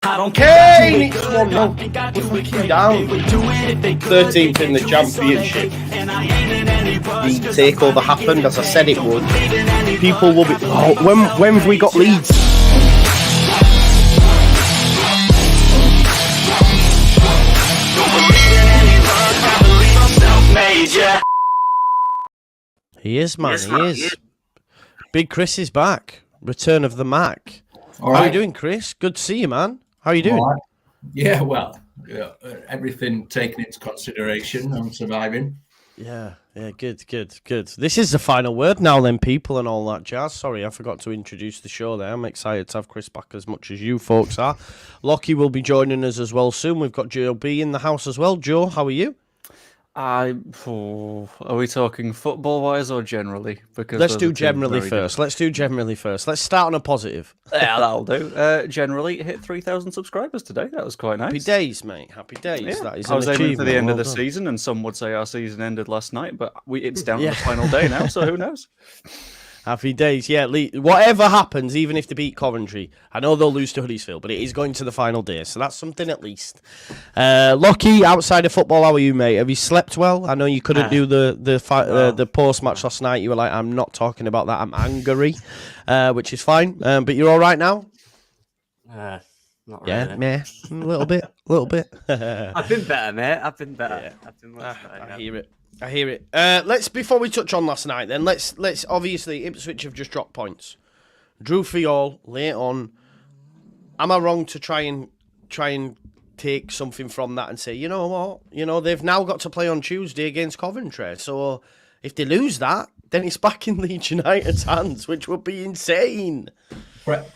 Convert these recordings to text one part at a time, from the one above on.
Kane, it's 1-0. We're down. 13th in the championship. The takeover happened as I said it would. People will be. Oh, when have we got Leeds? He is, man. He is. Big Chris is back. Return of the Mac. How are you doing, Chris? Good to see you, man. How are you doing? Right. Yeah, well, everything taken into consideration, I'm surviving. Yeah, good. This is the final word now then, people, and all that jazz. Sorry, I forgot to introduce the show there. I'm excited to have Chris back as much as you folks are. Lockie will be joining us as well soon. We've got Joel B in the house as well. Joe, how are you? Are we talking football-wise or generally? Because let's do generally first. Let's start on a positive. Yeah, that'll do. Generally, hit 3,000 subscribers today. That was quite nice. Happy days, mate. Happy days. Yeah. That is I was aiming for the end of the done. season, and some would say our season ended last night, but it's down to the final day now, so who knows? Happy days, yeah. Whatever happens, even if they beat Coventry, I know they'll lose to Huddersfield, but it is going to the final day, so that's something at least. Lockie, outside of football, how are you, mate? Have you slept well? I know you couldn't do the post match last night. You were like, I'm not talking about that. I'm angry, which is fine. But you're all right now. Not really. Yeah, a little bit. I've been better, mate. I've been better. Yeah. I've been much better. I hear it. Let's before we touch on last night, then let's obviously Ipswich have just dropped points. Drew for y'all late on. Am I wrong to try and take something from that and say, you know what? You know, they've now got to play on Tuesday against Coventry. So if they lose that, then it's back in Leeds United's hands, which would be insane.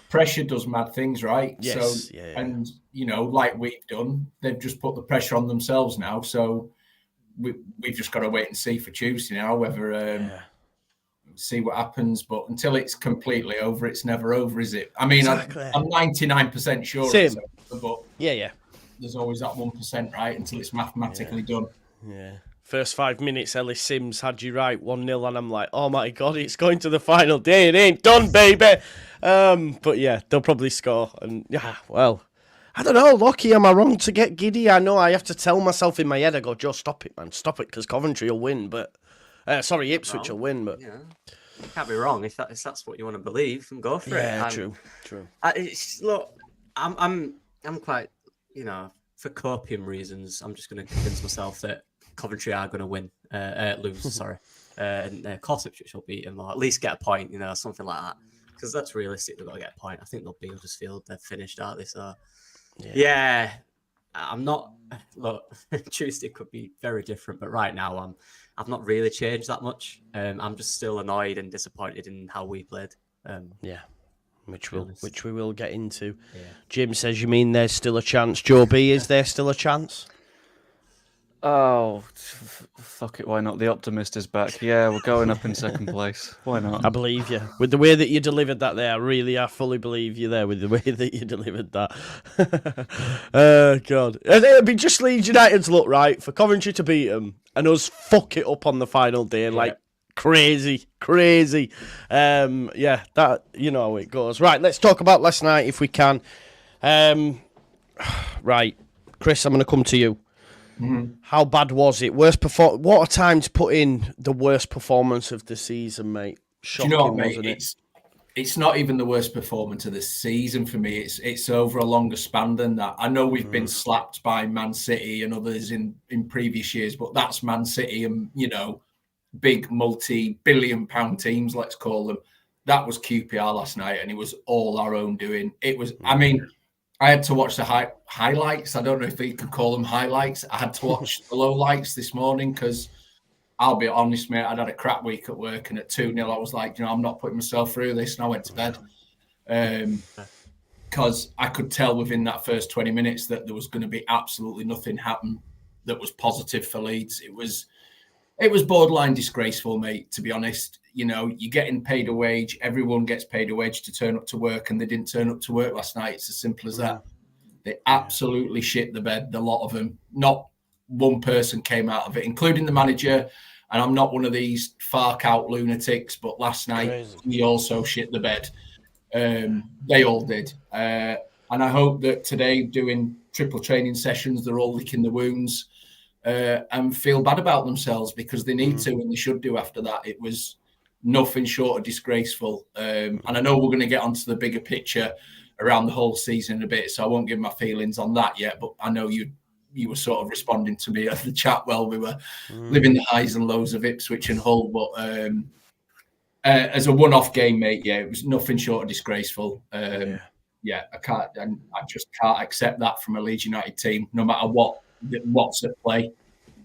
Pressure does mad things, right? Yes. So, yeah. And, you know, like we've done, they've just put the pressure on themselves now. So we've just got to wait and see for Tuesday now, whether see what happens. But until it's completely over, it's never over, is it? I mean, exactly. I'm 99% sure it's over, but yeah. There's always that 1%, right, until it's mathematically done. Yeah. First 5 minutes, Ellis Sims had you right, 1-0, and I'm like, oh my God, it's going to the final day. It ain't done, baby. But yeah, they'll probably score. And yeah, well, I don't know, Lockie, am I wrong to get giddy? I know I have to tell myself in my head, I go, Joe, stop it, man. Stop it, because Coventry will win, but... Ipswich will win, but... Yeah. You can't be wrong if that's what you want to believe, and go for it. Yeah, true. Look, I'm quite, you know, for copium reasons, I'm just going to convince myself that Coventry are going to win, lose, sorry. And of course Ipswich will beat them, or at least get a point, you know, something like that. Because that's realistic, they've got to get a point. I think they'll beat Huddersfield, they're finished, aren't they? So... Yeah, I'm not. Look, Tuesday could be very different, but right now I've not really changed that much. I'm just still annoyed and disappointed in how we played. Which we will get into. Yeah. Jim says, you mean there's still a chance? Joe B, is there still a chance? Oh, fuck it, why not? The optimist is back. Yeah, we're going up in second place. Why not? I believe you. With the way that you delivered that there, I fully believe you there with the way that you delivered that. Oh, God. It'll be just Leeds United's luck, right, for Coventry to beat them and us fuck it up on the final day, like crazy. Yeah, that, you know how it goes. Right, let's talk about last night if we can. Right, Chris, I'm going to come to you. Mm-hmm. How bad was it? What a time to put in the worst performance of the season, mate. Shocking, do you know what, mate? Wasn't it? It's not even the worst performance of the season for me. It's over a longer span than that. I know we've been slapped by Man City and others in previous years, but that's Man City and, you know, big multi-billion-pound teams, let's call them. That was QPR last night, and it was all our own doing. It was, I mean... I had to watch the highlights. I don't know if you could call them highlights. I had to watch the lowlights this morning because I'll be honest, mate, I'd had a crap week at work, and at 2-0, I was like, you know, I'm not putting myself through this, and I went to bed. Because I could tell within that first 20 minutes that there was going to be absolutely nothing happen that was positive for Leeds. It was borderline disgraceful, mate, to be honest. You know, you're getting paid a wage. Everyone gets paid a wage to turn up to work, and they didn't turn up to work last night. It's as simple as that. They absolutely shit the bed, the lot of them. Not one person came out of it, including the manager. And I'm not one of these fark-out lunatics, but last night he also shit the bed. They all did. And I hope that today, doing triple training sessions, they're all licking the wounds and feel bad about themselves, because they need to, and they should do after that. It was nothing short of disgraceful. And I know we're going to get onto the bigger picture around the whole season in a bit, so I won't give my feelings on that yet. But I know you were sort of responding to me at the chat while we were living the highs and lows of Ipswich and Hull. But as a one-off game, mate, yeah, it was nothing short of disgraceful. Yeah, I just can't accept that from a Leeds United team, no matter what's at play.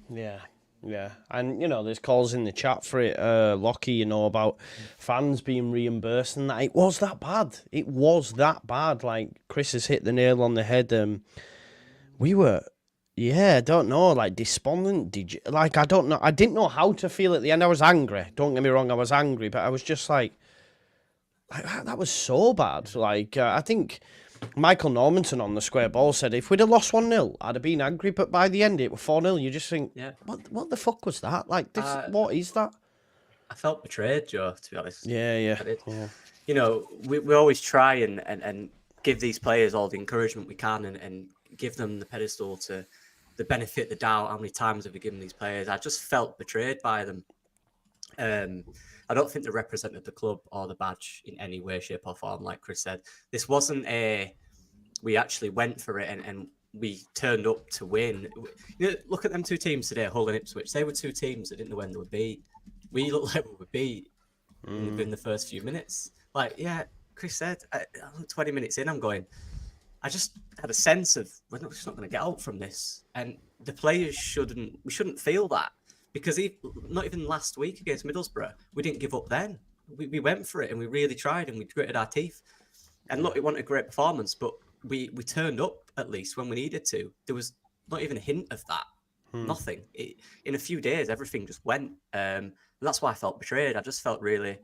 Yeah. Yeah, and there's calls in the chat for it, Lockie, about fans being reimbursed, and that it was that bad. It was that bad. Like Chris has hit the nail on the head. We were, I don't know, like despondent. I don't know. I didn't know how to feel at the end. I was angry. Don't get me wrong, I was angry, but I was just like that was so bad. Like I think Michael Normanton on the Square Ball said, if we'd have lost 1-0, I'd have been angry, but by the end it was 4-0. You just think, what the fuck was that? Like, what is that? I felt betrayed, Joe, to be honest. Yeah. We always try and give these players all the encouragement we can and give them the pedestal to the benefit of the doubt. How many times have we given these players? I just felt betrayed by them. I don't think they represented the club or the badge in any way, shape or form, like Chris said. This wasn't we actually went for it and we turned up to win. Look at them two teams today, Hull and Ipswich. They were two teams that didn't know when they would beat. We looked like we would beat within the first few minutes. Like, Chris said, 20 minutes in, I'm going, I just had a sense of, we're just not going to get out from this. And the players we shouldn't feel that. Because not even last week against Middlesbrough, we didn't give up then. We went for it and we really tried and we gritted our teeth. And look, it wasn't a great performance, but we turned up at least when we needed to. There was not even a hint of that. Nothing. In a few days, everything just went. And that's why I felt betrayed. I just felt really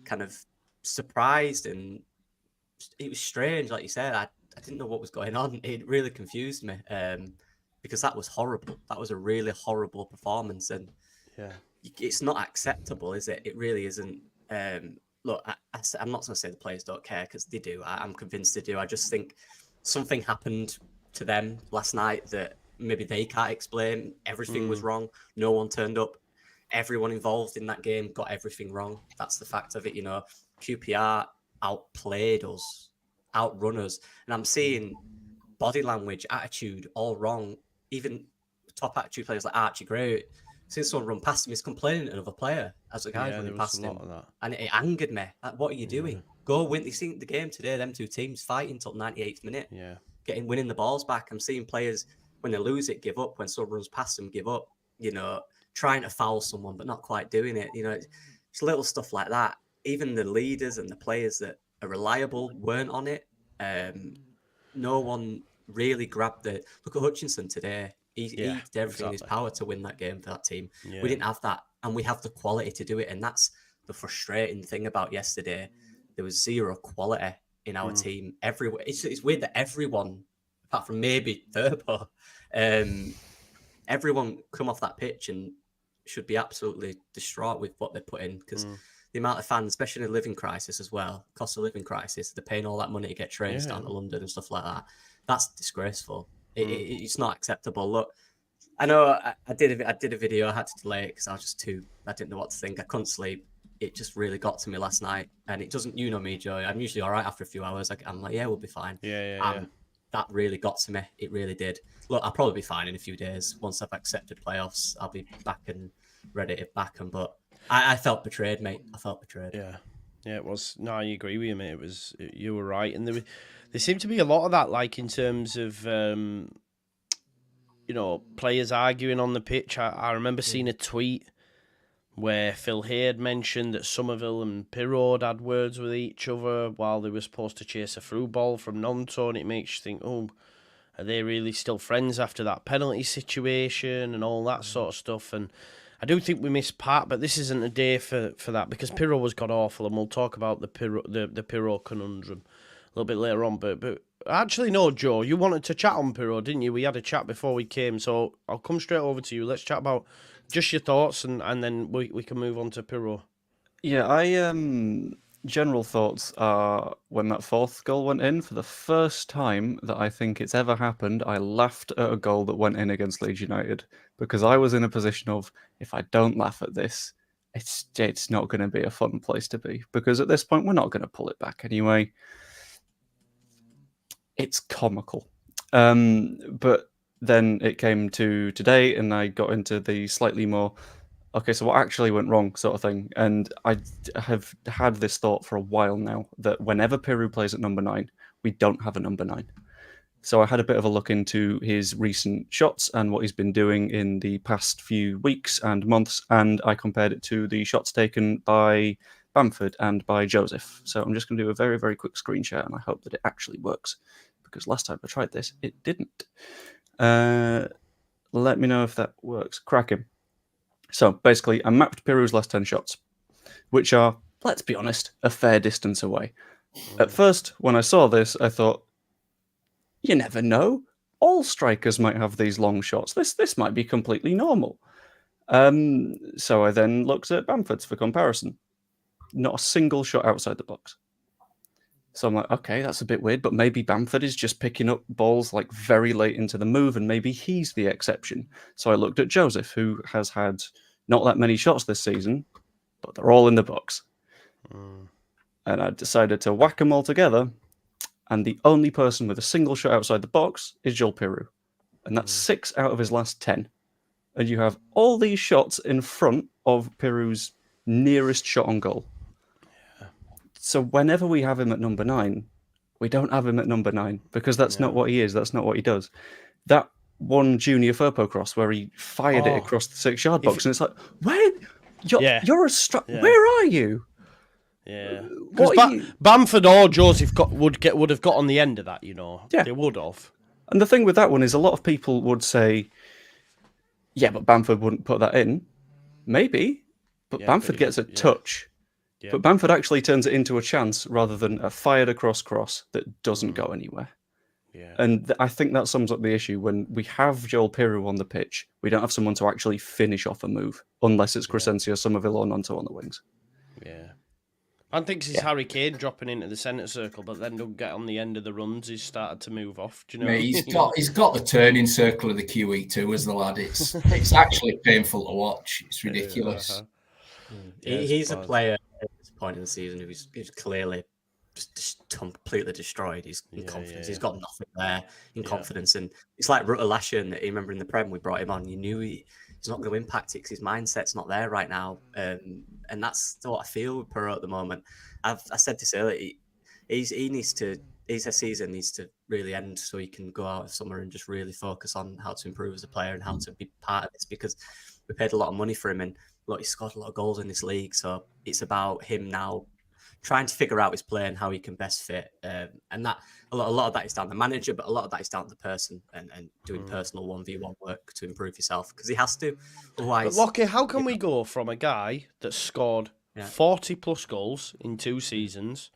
kind of surprised, and it was strange. Like you said, I didn't know what was going on. It really confused me. Because that was horrible. That was a really horrible performance, and it's not acceptable, is it? It really isn't. Look, I'm not going to say the players don't care, because they do. I'm convinced they do. I just think something happened to them last night that maybe they can't explain. Everything was wrong. No one turned up. Everyone involved in that game got everything wrong. That's the fact of it. QPR outplayed us, outrun us, and I'm seeing body language, attitude, all wrong. Even top attitude players like Archie Gray, since someone run past him, he's complaining to another player as the guy's running past him. And it angered me. Like, what are you doing? Go win. You've seen the game today, them two teams fighting till 98th minute. Winning the balls back. I'm seeing players, when they lose it, give up. When someone runs past them, give up. Trying to foul someone, but not quite doing it. It's little stuff like that. Even the leaders and the players that are reliable weren't on it. No one really grabbed the look at Hutchinson today. He did everything in his power to win that game for that team. We didn't have that, and we have the quality to do it. And that's the frustrating thing about yesterday. There was zero quality in our team. Everywhere, it's weird that everyone, apart from maybe Thurbo, everyone come off that pitch and should be absolutely distraught with what they put in, because the amount of fans, especially in a living crisis as well, cost of living crisis, they're paying all that money to get trains down to London and stuff like that. That's disgraceful. It's not acceptable. Look, I know I did a video. I had to delay it because I didn't know what to think. I couldn't sleep. It just really got to me last night. And it doesn't, me, Joe. I'm usually all right after a few hours. I'm like, we'll be fine. That really got to me. It really did. Look, I'll probably be fine in a few days. Once I've accepted playoffs, I'll be back and ready to back them. But I felt betrayed, mate. I felt betrayed. Yeah, it was. No, I agree with you, mate. You were right. And there seemed to be a lot of that, like in terms of, players arguing on the pitch. I remember seeing a tweet where Phil Hay had mentioned that Somerville and Piroe had words with each other while they were supposed to chase a through ball from Nonto, and it makes you think, are they really still friends after that penalty situation and all that sort of stuff? And I do think we missed part, but this isn't a day for that, because Piroe was god-awful, and we'll talk about the Piroe conundrum a little bit later on. But actually, no, Joe, you wanted to chat on Piroe, didn't you? We had a chat before we came, so I'll come straight over to you. Let's chat about just your thoughts, and then we can move on to Piroe. Yeah, general thoughts are when that fourth goal went in, for the first time that I think it's ever happened, I laughed at a goal that went in against Leeds United because I was in a position of, if I don't laugh at this, it's not going to be a fun place to be, because at this point we're not going to pull it back anyway. It's comical. But then it came to today and I got into the slightly more, okay, so what actually went wrong sort of thing. And I have had this thought for a while now that whenever Piroe plays at number 9, we don't have a number 9. So I had a bit of a look into his recent shots and what he's been doing in the past few weeks and months, and I compared it to the shots taken by Bamford and by Joseph. So I'm just going to do a very, very quick screen share, and I hope that it actually works, because last time I tried this, it didn't. Let me know if that works. Cracking. So basically, I mapped Piroe's last 10 shots, which are, let's be honest, a fair distance away. At first, when I saw this, I thought, you never know. All strikers might have these long shots. This might be completely normal. So I then looked at Bamford's for comparison. Not a single shot outside the box. So I'm like, okay, that's a bit weird, but maybe Bamford is just picking up balls like very late into the move, and maybe he's the exception. So I looked at Joseph, who has had not that many shots this season, but they're all in the box. And I decided to whack them all together, and the only person with a single shot outside the box is Joel Piroe. And that's 6 out of his last 10. And you have all these shots in front of Piroe's nearest shot on goal. So whenever we have him at number 9, we don't have him at number 9, because that's not what he is. That's not what he does. That one junior Furpo cross where he fired it across the 6-yard box, and it's like, where? You're a where are you? Yeah, because Bamford or Joseph would have got on the end of that, you know. Yeah. They would have. And the thing with that one is, a lot of people would say, yeah, but Bamford wouldn't put that in. Maybe, but Bamford gets a touch. Yeah. But Bamford actually turns it into a chance rather than a fired across cross that doesn't go anywhere. Yeah. And I think that sums up the issue. When we have Joel Piroe on the pitch, we don't have someone to actually finish off a move, unless it's Crescencio, Somerville, or Nonto on the wings. Yeah. I think it's Harry Kane dropping into the centre circle, but then don't get on the end of the runs. He's started to move off. Do you know? Mate, he's got the turning circle of the QE2 as the lad. It's actually painful to watch. It's ridiculous. He's a player at this point in the season who's clearly just completely destroyed his confidence. He's got nothing there in confidence, and it's like Rutter Lasher. You remember in the Prem we brought him on. You knew he's not going to impact it because his mindset's not there right now, and that's what I feel with Piroe at the moment. I said this earlier. He needs to. His season needs to really end so he can go out of summer and just really focus on how to improve as a player and how to be part of this, because we paid a lot of money for him, and look, he scored a lot of goals in this league. So it's about him now trying to figure out his play and how he can best fit. And that a lot of that is down to the manager, but a lot of that is down to the person and doing personal 1v1 work to improve yourself, because he has to. Otherwise, but Lockie, how can we go from a guy that scored 40 plus goals in 2 seasons,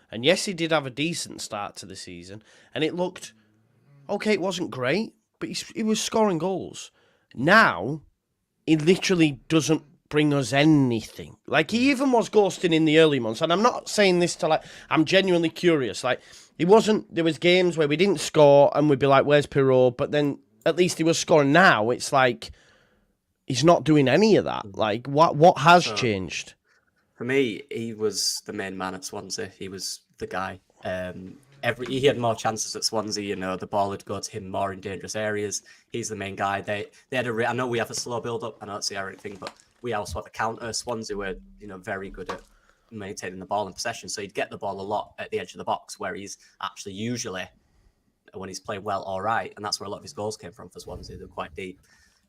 and yes, he did have a decent start to the season, and it looked okay, it wasn't great, but he was scoring goals. Now, he literally doesn't bring us anything. Like, he even was ghosting in the early months, and I'm not saying this to, like, I'm genuinely curious. Like, he wasn't, there was games where we didn't score, and we'd be like, where's Piroe? But then, at least he was scoring. Now, it's like, he's not doing any of that. Like, what has changed? For me, he was the main man at Swansea. He was the guy. He had more chances at Swansea. You know, the ball would go to him more in dangerous areas. He's the main guy. They had I know we have a slow build up. I know it's the Eric thing, but we also have a counter. Swansea were, very good at maintaining the ball in possession. So he'd get the ball a lot at the edge of the box, where he's actually usually, when he's playing well, all right. And that's where a lot of his goals came from for Swansea. They're quite deep.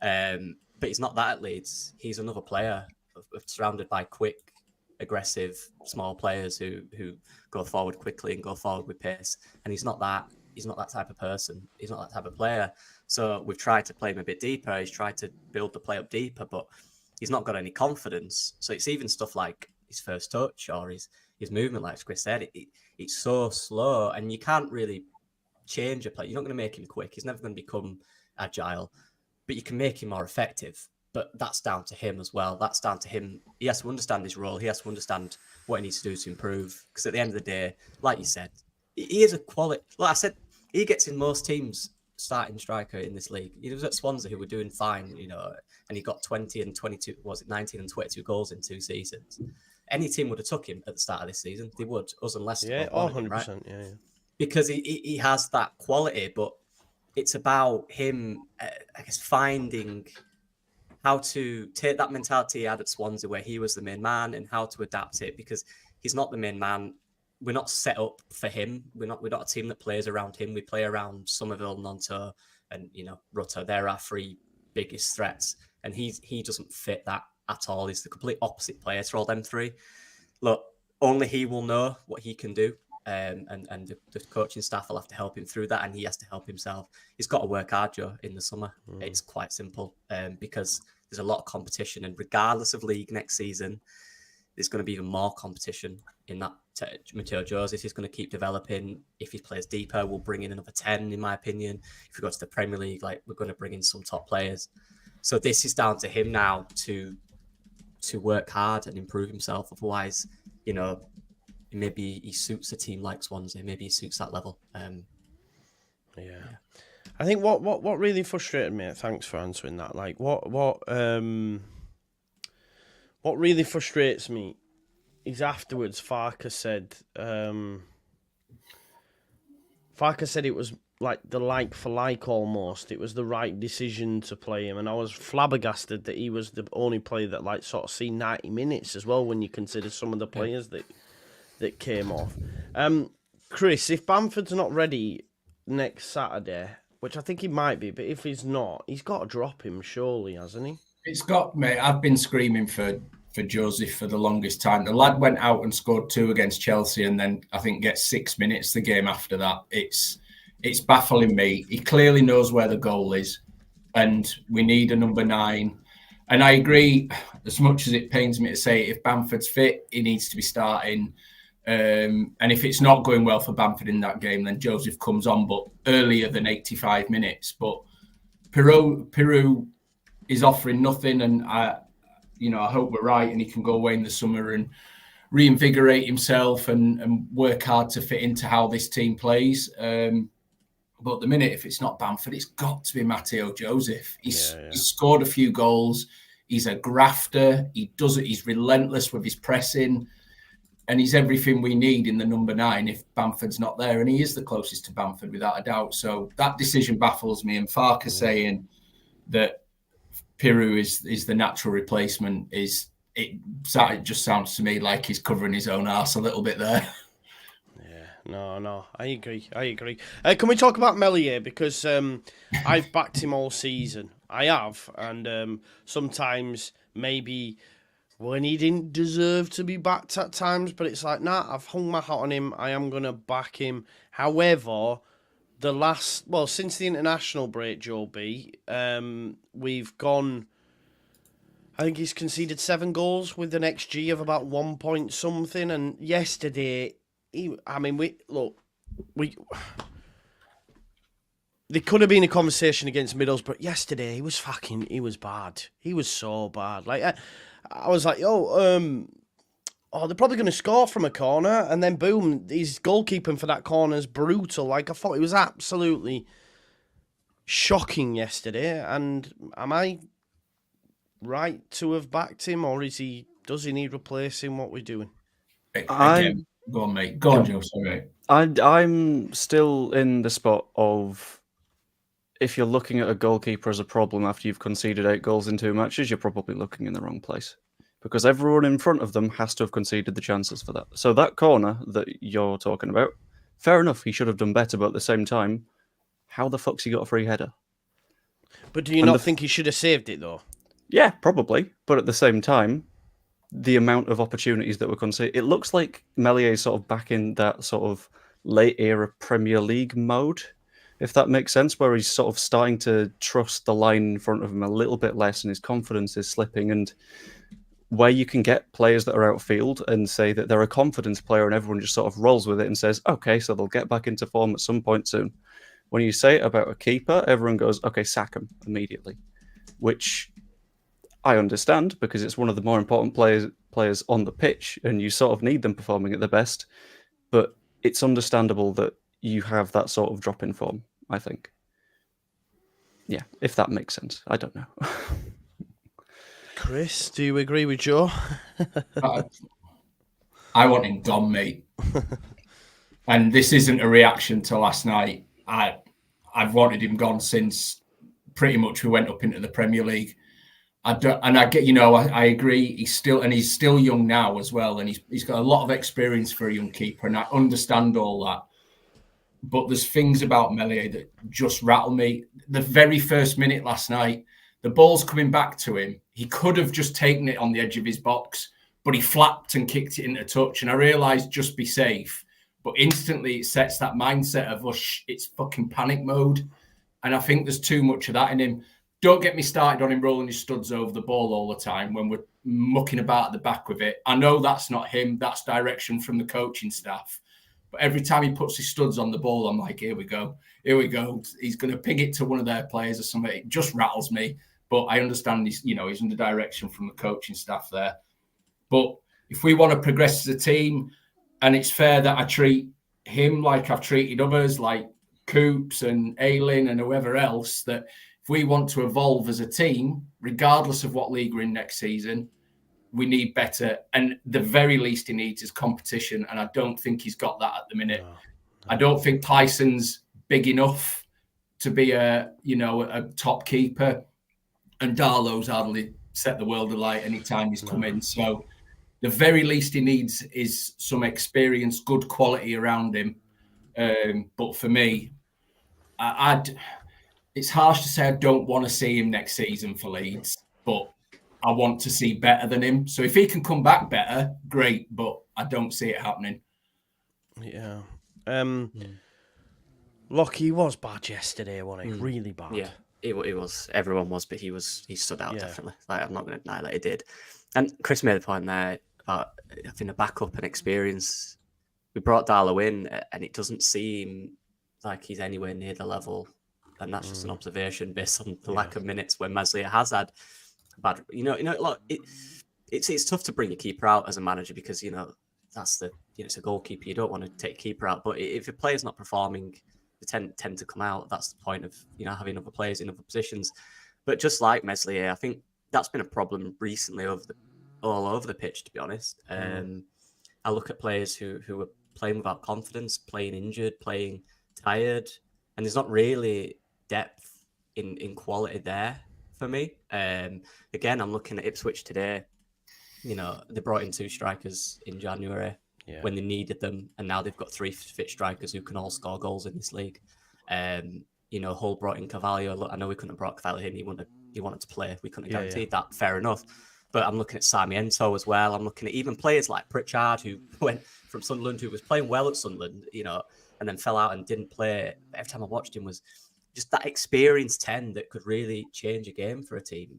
But he's not that at Leeds. He's another player surrounded by quick, aggressive, small players who go forward quickly and go forward with pace. And he's not that type of person. He's not that type of player. So we've tried to play him a bit deeper. He's tried to build the play up deeper, but he's not got any confidence. So it's even stuff like his first touch or his movement, like Chris said, it's so slow, and you can't really change a play. You're not going to make him quick. He's never going to become agile, but you can make him more effective. But that's down to him as well. That's down to him. He has to understand his role. He has to understand what he needs to do to improve. Because at the end of the day, like you said, he is a quality. Like I said, he gets in most teams starting striker in this league. He was at Swansea, who were doing fine, and he got 20 and 22, 19 and 22 goals in 2 seasons. Any team would have took him at the start of this season. They would, us and Leicester. Yeah, 100%. Right? Yeah. Because he has that quality, but it's about him, I guess, finding how to take that mentality he had at Swansea where he was the main man and how to adapt it, because he's not the main man. We're not set up for him. We're not a team that plays around him. We play around Somerville, Nonto, and Rutter. They're our 3 biggest threats. And he doesn't fit that at all. He's the complete opposite player to all them 3. Look, only he will know what he can do. And the coaching staff will have to help him through that, and he has to help himself. He's got to work hard, Joe, in the summer. It's quite simple because there's a lot of competition, and regardless of league next season, there's going to be even more competition in that. Mateo Joseph is going to keep developing. If he plays deeper, we'll bring in another 10, in my opinion. If we go to the Premier League, we're going to bring in some top players. So this is down to him now to work hard and improve himself. Otherwise, maybe he suits a team like Swansea. Maybe he suits that level. Yeah. I think what really frustrated me. Thanks for answering that. What really frustrates me is afterwards. Farke said it was like for like almost. It was the right decision to play him, and I was flabbergasted that he was the only player that sort of seen 90 minutes as well. When you consider some of the players that came off. Chris, if Bamford's not ready next Saturday, which I think he might be, but if he's not, he's got to drop him, surely, hasn't he? It's got, mate. I've been screaming for Joseph for the longest time. The lad went out and scored 2 against Chelsea, and then I think gets 6 minutes the game after that. It's baffling me. He clearly knows where the goal is, and we need a number 9. And I agree, as much as it pains me to say, if Bamford's fit, he needs to be starting. And if it's not going well for Bamford in that game, then Joseph comes on, but earlier than 85 minutes. But Piroe is offering nothing, and I hope we're right, and he can go away in the summer and reinvigorate himself and work hard to fit into how this team plays. But at the minute, if it's not Bamford, it's got to be Mateo Joseph. He's scored a few goals. He's a grafter. He does it. He's relentless with his pressing. And he's everything we need in the number 9 if Bamford's not there. And he is the closest to Bamford without a doubt. So that decision baffles me. And Farke saying that Piroe is the natural replacement it just sounds to me like he's covering his own arse a little bit there. No, I agree. Can we talk about Meslier? Because I've backed him all season. I have. And sometimes maybe when he didn't deserve to be backed at times, but it's I've hung my hat on him. I am going to back him. However, since the international break, Joel B, we've gone, I think he's conceded 7 goals with an XG of about 1 point something. And yesterday, there could have been a conversation against Middlesbrough, but yesterday he was bad. He was so bad. I was like, they're probably going to score from a corner, and then boom, his goalkeeping for that corner is brutal. I thought it was absolutely shocking yesterday. And am I right to have backed him, or does he need replacing? What we're doing? Go on, mate. Go on, Joe. Sorry. I'm still in the spot of, if you're looking at a goalkeeper as a problem after you've conceded 8 goals in 2 matches, you're probably looking in the wrong place. Because everyone in front of them has to have conceded the chances for that. So that corner that you're talking about, fair enough, he should have done better, but at the same time, how the fuck's he got a free header? But do you not think he should have saved it, though? Yeah, probably. But at the same time, the amount of opportunities that were conceded, it looks like Meslier is sort of back in that sort of late era Premier League mode, if that makes sense, where he's sort of starting to trust the line in front of him a little bit less and his confidence is slipping. And where you can get players that are outfield and say that they're a confidence player and everyone just sort of rolls with it and says, okay, so they'll get back into form at some point soon. When you say it about a keeper, everyone goes, okay, sack him immediately, which I understand because it's one of the more important players on the pitch, and you sort of need them performing at their best. But it's understandable that you have that sort of drop in form, I think. Yeah, if that makes sense. I don't know. Chris, do you agree with Joe? I want him gone, mate. And this isn't a reaction to last night. I've wanted him gone since pretty much we went up into the Premier League. I get, I agree. He's still young now as well, and he's got a lot of experience for a young keeper, and I understand all that. But there's things about Meslier that just rattle me. The very first minute last night, the ball's coming back to him. He could have just taken it on the edge of his box, but he flapped and kicked it into touch. And I realised just be safe. But instantly it sets that mindset of, it's fucking panic mode. And I think there's too much of that in him. Don't get me started on him rolling his studs over the ball all the time when we're mucking about at the back with it. I know that's not him. That's direction from the coaching staff. But every time he puts his studs on the ball, I'm like, here we go. Here we go. He's going to ping it to one of their players or something. It just rattles me. But I understand he's under direction from the coaching staff there. But if we want to progress as a team, and it's fair that I treat him like I've treated others, like Coops and Aylin and whoever else, that if we want to evolve as a team, regardless of what league we're in next season, we need better. And the very least he needs is competition. And I don't think he's got that at the minute. No. I don't think Tyson's big enough to be a top keeper. And Darlow's hardly set the world alight anytime he's come in. So the very least he needs is some experience, good quality around him. But for me, it's harsh to say I don't want to see him next season for Leeds, but I want to see better than him. So if he can come back better, great, but I don't see it happening. Yeah. Look, he was bad yesterday, wasn't he? Really bad. Yeah, he was. Everyone was, but he stood out, definitely. Like, I'm not going to deny that he did. And Chris made the point there about having a backup and experience. We brought Darlow in, and it doesn't seem like he's anywhere near the level. And that's just an observation based on the lack of minutes when Meslier has had bad. Look, it's tough to bring your keeper out as a manager because that's it's a goalkeeper. You don't want to take a keeper out, but if a player's not performing, they tend to come out. That's the point of having other players in other positions. But just like Meslier, I think that's been a problem recently all over the pitch. To be honest, I look at players who are playing without confidence, playing injured, playing tired, and there's not really depth in quality there for me. Again, I'm looking at Ipswich today. They brought in 2 strikers in January when they needed them, and now they've got 3 fit strikers who can all score goals in this league. Hull brought in Carvalho. Look, I know we couldn't have brought Carvalho in. He wanted to play. We couldn't have guaranteed that. Fair enough. But I'm looking at Sarmiento as well. I'm looking at even players like Pritchard, who went from Sunderland, who was playing well at Sunderland, and then fell out and didn't play. Every time I watched him was just that experienced 10 that could really change a game for a team.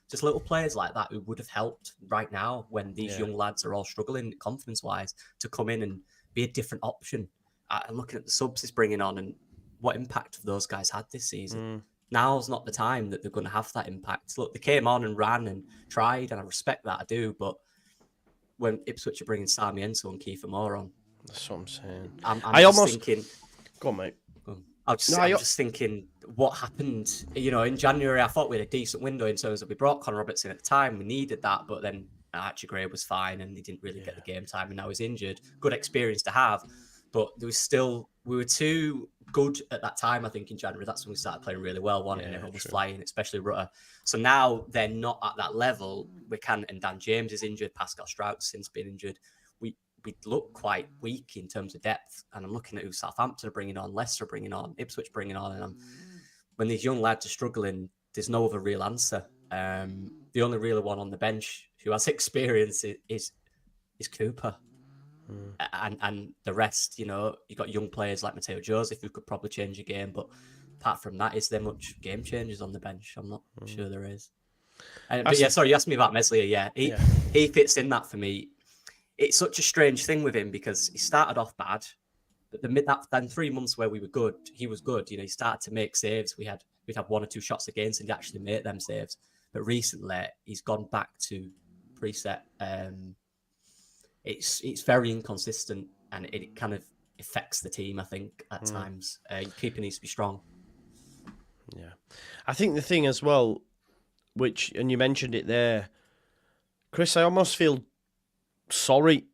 Just little players like that who would have helped right now when these young lads are all struggling confidence-wise to come in and be a different option. I'm looking at the subs he's bringing on and what impact have those guys had this season. Now's not the time that they're going to have that impact. Look, they came on and ran and tried, and I respect that, I do, but when Ipswich are bringing Sarmiento and Kiefer Moore on, that's what I'm saying. I'm thinking... Go on, mate. I'm just thinking what happened. In January, I thought we had a decent window in terms of we brought Conor Robertson at the time. We needed that, but then Archie Gray was fine and he didn't really get the game time, and now he's injured. Good experience to have, but we were too good at that time. I think in January, that's when we started playing really well, and everyone was flying, especially Rutter. So now they're not at that level. And Dan James is injured. Pascal Strout's since been injured. We look quite weak in terms of depth. And I'm looking at who Southampton are bringing on, Leicester are bringing on, Ipswich bringing on. And when these young lads are struggling, there's no other real answer. The only real one on the bench who has experience is Cooper. And the rest, you've got young players like Mateo Joseph who could probably change a game. But apart from that, is there much game changers on the bench? I'm not sure there is. Sorry, you asked me about Meslier. He fits in that for me. It's such a strange thing with him because he started off bad, but then 3 months where we were good, he was good. He started to make saves. We'd have 1 or 2 shots against and he actually made them saves. but recently he's gone back to preset. It's very inconsistent, and it kind of affects the team, I think, at times. Keeper needs to be strong. Yeah. I think the thing as well, and you mentioned it there, Chris, I almost feel sorry.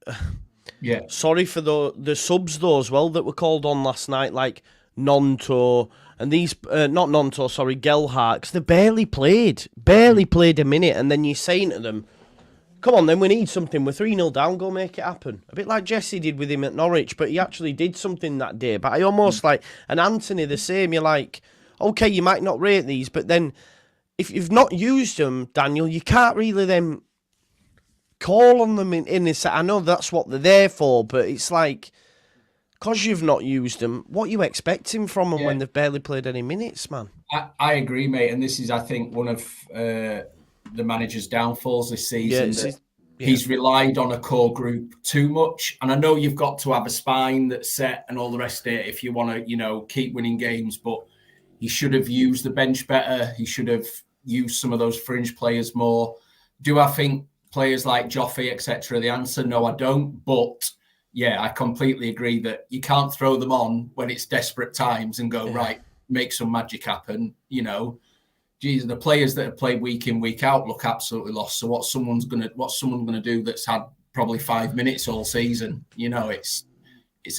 Yeah. Sorry for the subs, though, as well, that were called on last night, like Nonto, and these, not Nonto, sorry, Gelhardt, 'cause they barely played a minute, and then you're saying to them, come on then, we need something, we're 3-0 down, go make it happen. A bit like Jesse did with him at Norwich, but he actually did something that day. But I almost like, and Anthony the same, you're like, okay, you might not rate these, but then if you've not used them, Daniel, you can't really then call on them in this. I know that's what they're there for, but it's like, because you've not used them, what are you expecting from them when they've barely played any minutes, man? I agree, mate. And this is, I think, one of the manager's downfalls this season. He's relied on a core group too much. And I know you've got to have a spine that's set and all the rest of it if you want to, keep winning games. But he should have used the bench better. He should have used some of those fringe players more. Do I think players like Joffrey, etc., the answer? No, I don't. But yeah, I completely agree that you can't throw them on when it's desperate times and go, right, make some magic happen. Geez, the players that have played week in, week out look absolutely lost. So what's someone gonna do that's had probably 5 minutes all season? It's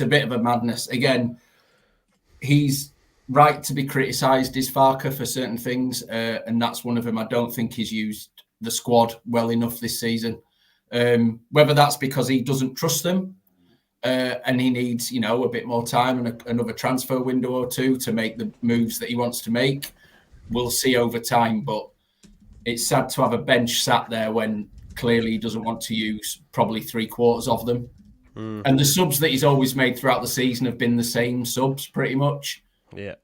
a bit of a madness. Again, he's right to be criticised, is Farke, for certain things, and that's one of them. I don't think he's used the squad well enough this season. Whether that's because he doesn't trust them, and he needs, a bit more time and another transfer window or two to make the moves that he wants to make. We'll see over time, but it's sad to have a bench sat there when clearly he doesn't want to use probably 3/4 of them. And the subs that he's always made throughout the season have been the same subs pretty much. Yeah.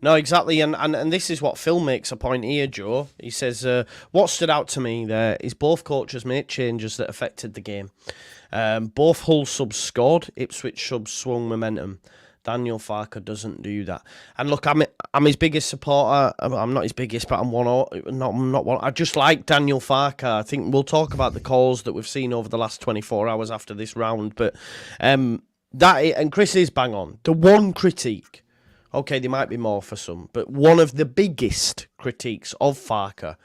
No, exactly, and this is what Phil makes a point here, Joe. He says, what stood out to me there is both coaches made changes that affected the game. Both Hull subs scored, Ipswich subs swung momentum. Daniel Farke doesn't do that. And look, I'm his biggest supporter. I'm not his biggest, but I'm not one. I just like Daniel Farke. I think we'll talk about the calls that we've seen over the last 24 hours after this round, but and Chris is bang on. The one critique, okay, there might be more for some, but one of the biggest critiques of Farke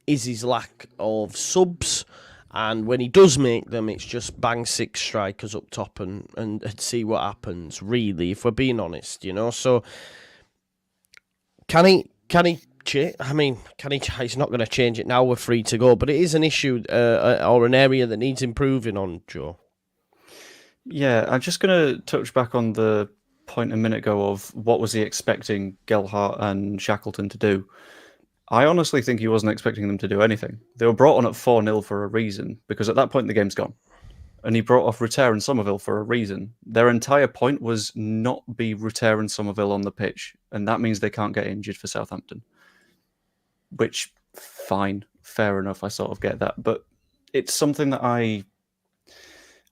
is his lack of subs. And when he does make them, it's just bang 6 strikers up top and see what happens, really, if we're being honest, So, can he change? I mean, he's not going to change it now, we're free to go, but it is an issue or an area that needs improving on, Joe. Yeah, I'm just going to touch back on the point a minute ago of what was he expecting Gelhardt and Shackleton to do. I honestly think he wasn't expecting them to do anything. They were brought on at 4-0 for a reason, because at that point the game's gone. And he brought off Rutter and Somerville for a reason. Their entire point was not be Rutter and Somerville on the pitch, and that means they can't get injured for Southampton. Which, fine, fair enough, I sort of get that. But it's something that I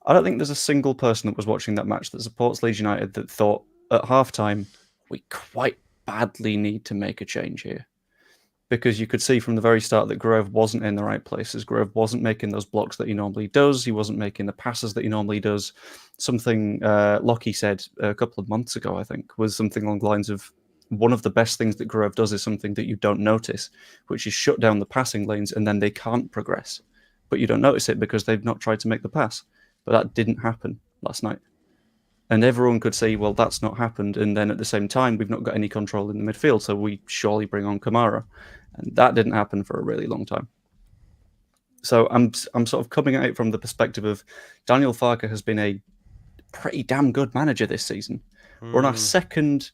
don't think there's a single person that was watching that match that supports Leeds United that thought at halftime, we quite badly need to make a change here. Because you could see from the very start that Grove wasn't in the right places. Grove wasn't making those blocks that he normally does. He wasn't making the passes that he normally does. Something Lockie said a couple of months ago, I think, was something along the lines of one of the best things that Grove does is something that you don't notice, which is shut down the passing lanes and then they can't progress. But you don't notice it because they've not tried to make the pass. But that didn't happen last night. And everyone could say, well, that's not happened. And then at the same time, we've not got any control in the midfield, so we surely bring on Kamara. And that didn't happen for a really long time. So I'm sort of coming at it from the perspective of Daniel Farke has been a pretty damn good manager this season. We're on our second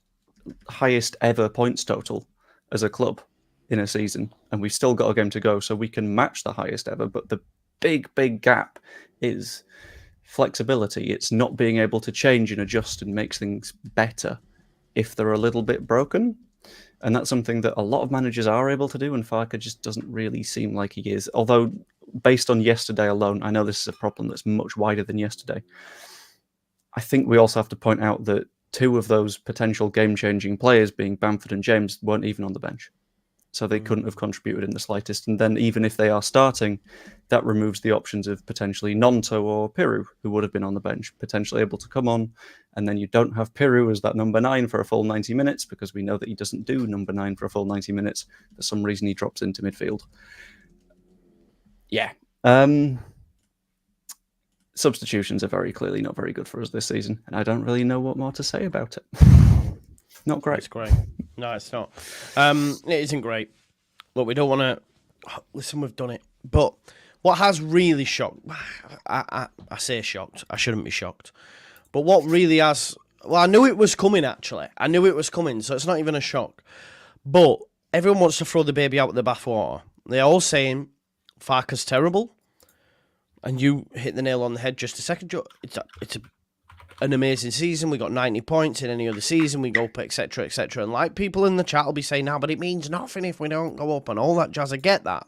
highest ever points total as a club in a season, and we've still got a game to go, so we can match the highest ever. But the big gap is flexibility. It's not being able to change and adjust and make things better if they're a little bit broken. And that's something that a lot of managers are able to do, and Farke just doesn't really seem like he is. Although, based on yesterday alone, I know this is a problem that's much wider than yesterday. I think we also have to point out that 2 of those potential game-changing players, being Bamford and James, weren't even on the bench. so they couldn't have contributed in the slightest. And then even if they are starting, that removes the options of potentially Nonto or Piroe, who would have been on the bench, potentially able to come on. And then you don't have Piroe as that number 9 for a full 90 minutes, because we know that he doesn't do number 9 for a full 90 minutes. For some reason, he drops into midfield. Yeah. Substitutions are very clearly not very good for us this season, and I don't really know what more to say about it. Not great. It's great. No, it's not. It isn't great. Look, we don't want to... Listen, we've done it. But what has really shocked... I say shocked. I shouldn't be shocked. But what really has... Well, I knew it was coming, actually. I knew it was coming, so it's not even a shock. But everyone wants to throw the baby out with the bathwater. They're all saying Farke's terrible. And you hit the nail on the head just a second. It's an amazing season. We got 90 points. In any other season, we go up, etc., etc. And like people in the chat will be saying, "No, but it means nothing if we don't go up," and all that jazz. I get that,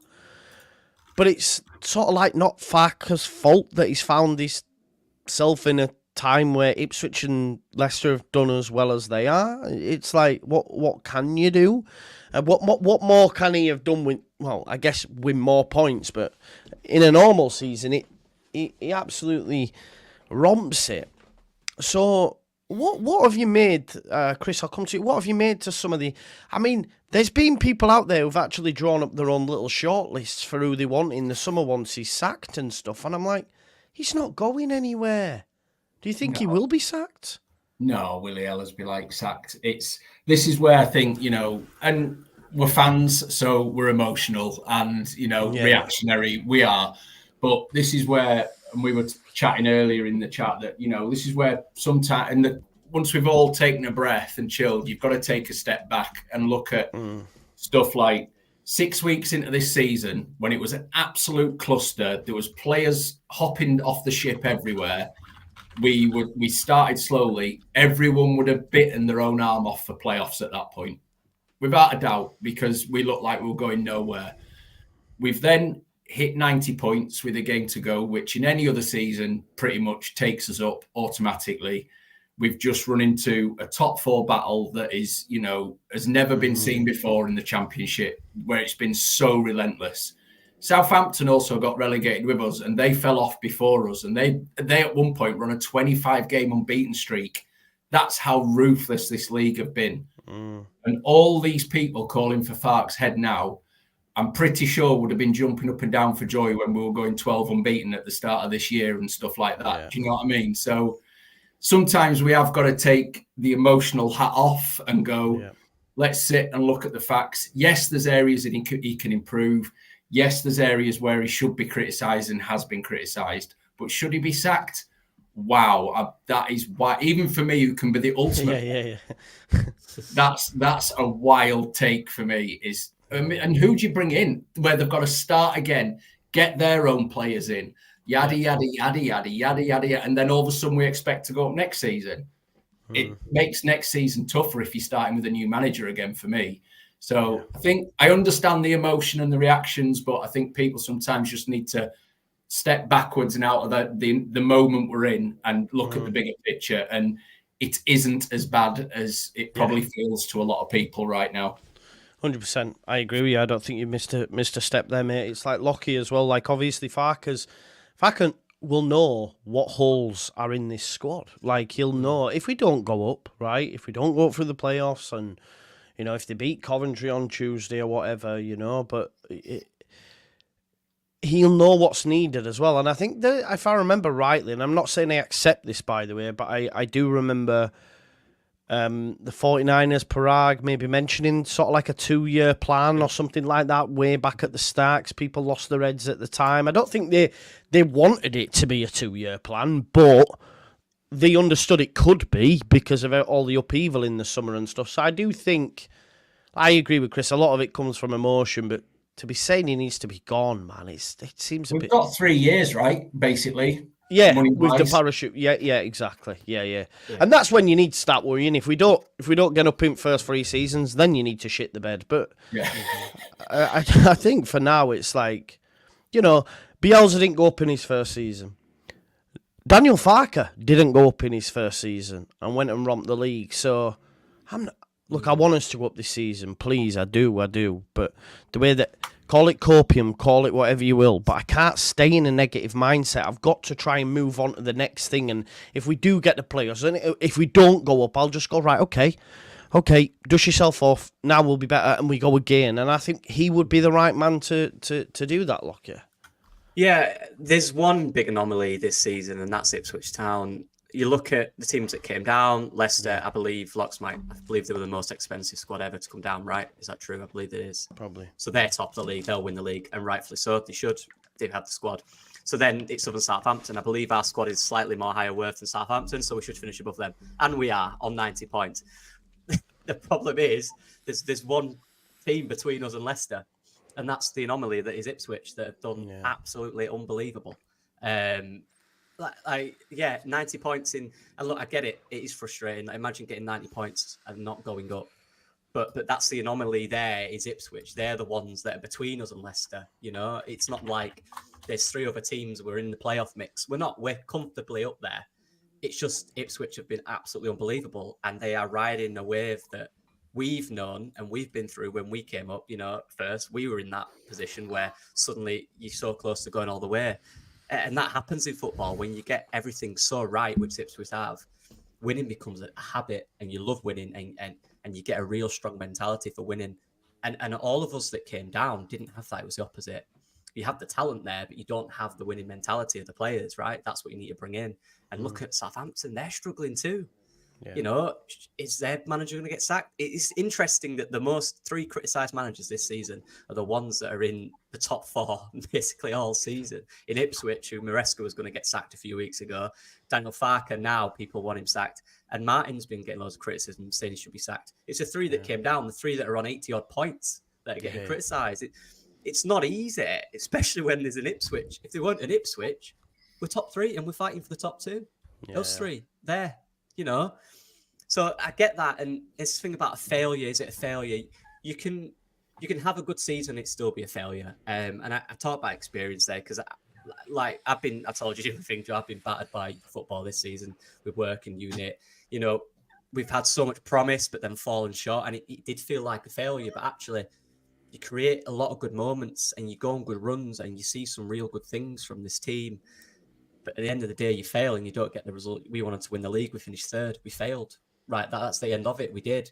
but it's sort of like not Farke's fault that he's found himself in a time where Ipswich and Leicester have done as well as they are. It's like, what can you do? What more can he have done with? Well, I guess win more points, but in a normal season, he absolutely romps it. So, what have you made, Chris? I'll come to you. What have you made to some of the... I mean, there's been people out there who've actually drawn up their own little shortlists for who they want in the summer once he's sacked and stuff. And I'm like, he's not going anywhere. Do you think he will be sacked? No, Willie Ellis be like sacked. This is where I think, and we're fans, so we're emotional and, reactionary. We are. But this is where, and we were chatting earlier in the chat that, this is where sometimes, and once we've all taken a breath and chilled, you've got to take a step back and look at stuff like 6 weeks into this season, when it was an absolute cluster, there was players hopping off the ship everywhere. We started slowly. Everyone would have bitten their own arm off for playoffs at that point, without a doubt, because we looked like we were going nowhere. We've then hit 90 points with a game to go, which in any other season pretty much takes us up automatically. We've just run into a top 4 battle that is, has never been seen before in the Championship, where it's been so relentless. Southampton also got relegated with us, and they fell off before us, and they at one point run a 25-game unbeaten streak. That's how ruthless this league have been. And all these people calling for Farke's head now, I'm pretty sure would have been jumping up and down for joy when we were going 12 unbeaten at the start of this year and stuff like that. Yeah. Do you know what I mean? So sometimes we have got to take the emotional hat off and go, let's sit and look at the facts. Yes, there's areas that he can improve. Yes, there's areas where he should be criticised and has been criticised. But should he be sacked? Wow, that is why, even for me, who can be the ultimate. That's a wild take for me. And who do you bring in where they've got to start again, get their own players in, yada, yada, yada, yada, yada, yada, and then all of a sudden we expect to go up next season. It makes next season tougher if you're starting with a new manager again for me. So I think I understand the emotion and the reactions, but I think people sometimes just need to step backwards and out of the moment we're in and look at the bigger picture. And it isn't as bad as it probably feels to a lot of people right now. 100%. I agree with you. I don't think you missed a step there, mate. It's like Lockie as well. Like, obviously, Farke will know what holes are in this squad. Like, he'll know if we don't go up, right? If we don't go up through the playoffs and, if they beat Coventry on Tuesday or whatever, but he'll know what's needed as well. And I think that, if I remember rightly, and I'm not saying I accept this, by the way, but I do remember the 49ers, Parag, maybe mentioning sort of like a 2-year plan or something like that way back at the start, 'cause people lost their heads at the time. I don't think they wanted it to be a 2-year plan, but they understood it could be because of all the upheaval in the summer and stuff. So I do think, I agree with Chris, a lot of it comes from emotion, but to be saying he needs to be gone, man, it seems a bit... We've got 3 years, right, basically. Yeah, with the parachute. Yeah, exactly. Yeah. And that's when you need to start worrying. If we don't get up in first 3 seasons, then you need to shit the bed. But I think for now it's like, Bielsa didn't go up in his first season. Daniel Farke didn't go up in his first season and went and romped the league. So Look, I want us to go up this season, please. I do. But the way that, call it copium, call it whatever you will, but I can't stay in a negative mindset. I've got to try and move on to the next thing. And if we do get the playoffs, and if we don't go up, I'll just go, right, okay, dust yourself off. Now we'll be better, and we go again. And I think he would be the right man to do that, Lockyer. Yeah, there's one big anomaly this season, and that's Ipswich Town. You look at the teams that came down. Leicester, I believe, I believe they were the most expensive squad ever to come down, right? Is that true? I believe it is. Probably. So they're top of the league. They'll win the league, and rightfully so. They should. They've had the squad. So then it's Southern Southampton. I believe our squad is slightly more higher worth than Southampton, so we should finish above them. And we are on 90 points. The problem is there's one team between us and Leicester, and that's the anomaly that is Ipswich that have done absolutely unbelievable. 90 points in, and look, I get it. It is frustrating. I imagine getting 90 points and not going up, but that's the anomaly. There is Ipswich. They're the ones that are between us and Leicester. You know, it's not like there's 3 other teams we're in the playoff mix. We're comfortably up there. It's just Ipswich have been absolutely unbelievable, and they are riding a wave that we've known and we've been through when we came up. You know, first we were in that position where suddenly you're so close to going all the way. And that happens in football when you get everything so right, which Ipswich have. Winning becomes a habit, and you love winning, and you get a real strong mentality for winning. And all of us that came down didn't have that. It was the opposite. You have the talent there, but you don't have the winning mentality of the players, right? That's what you need to bring in. And look at Southampton; they're struggling too. Yeah. You know, is their manager going to get sacked? It's interesting that the most 3 criticised managers this season are the ones that are in the top 4 basically all season. In Ipswich, who Maresca was going to get sacked a few weeks ago. Daniel Farke, now people want him sacked. And Martin's been getting loads of criticism saying he should be sacked. It's the 3 that came down, the 3 that are on 80-odd points that are getting criticised. It's not easy, especially when there's an Ipswich. If they weren't an Ipswich, we're top 3 and we're fighting for the top 2. Those 3, there. You know, so I get that, and it's the thing about a failure. Is it a failure? You can have a good season, it still be a failure. And I talk about experience there because, I told you the thing, Joe, I've been battered by football this season with work and unit. You know, we've had so much promise, but then fallen short, and it did feel like a failure. But actually, you create a lot of good moments, and you go on good runs, and you see some real good things from this team. But at the end of the day, you fail and you don't get the result. We wanted to win the league. We finished 3rd. We failed. Right, that's the end of it. We did.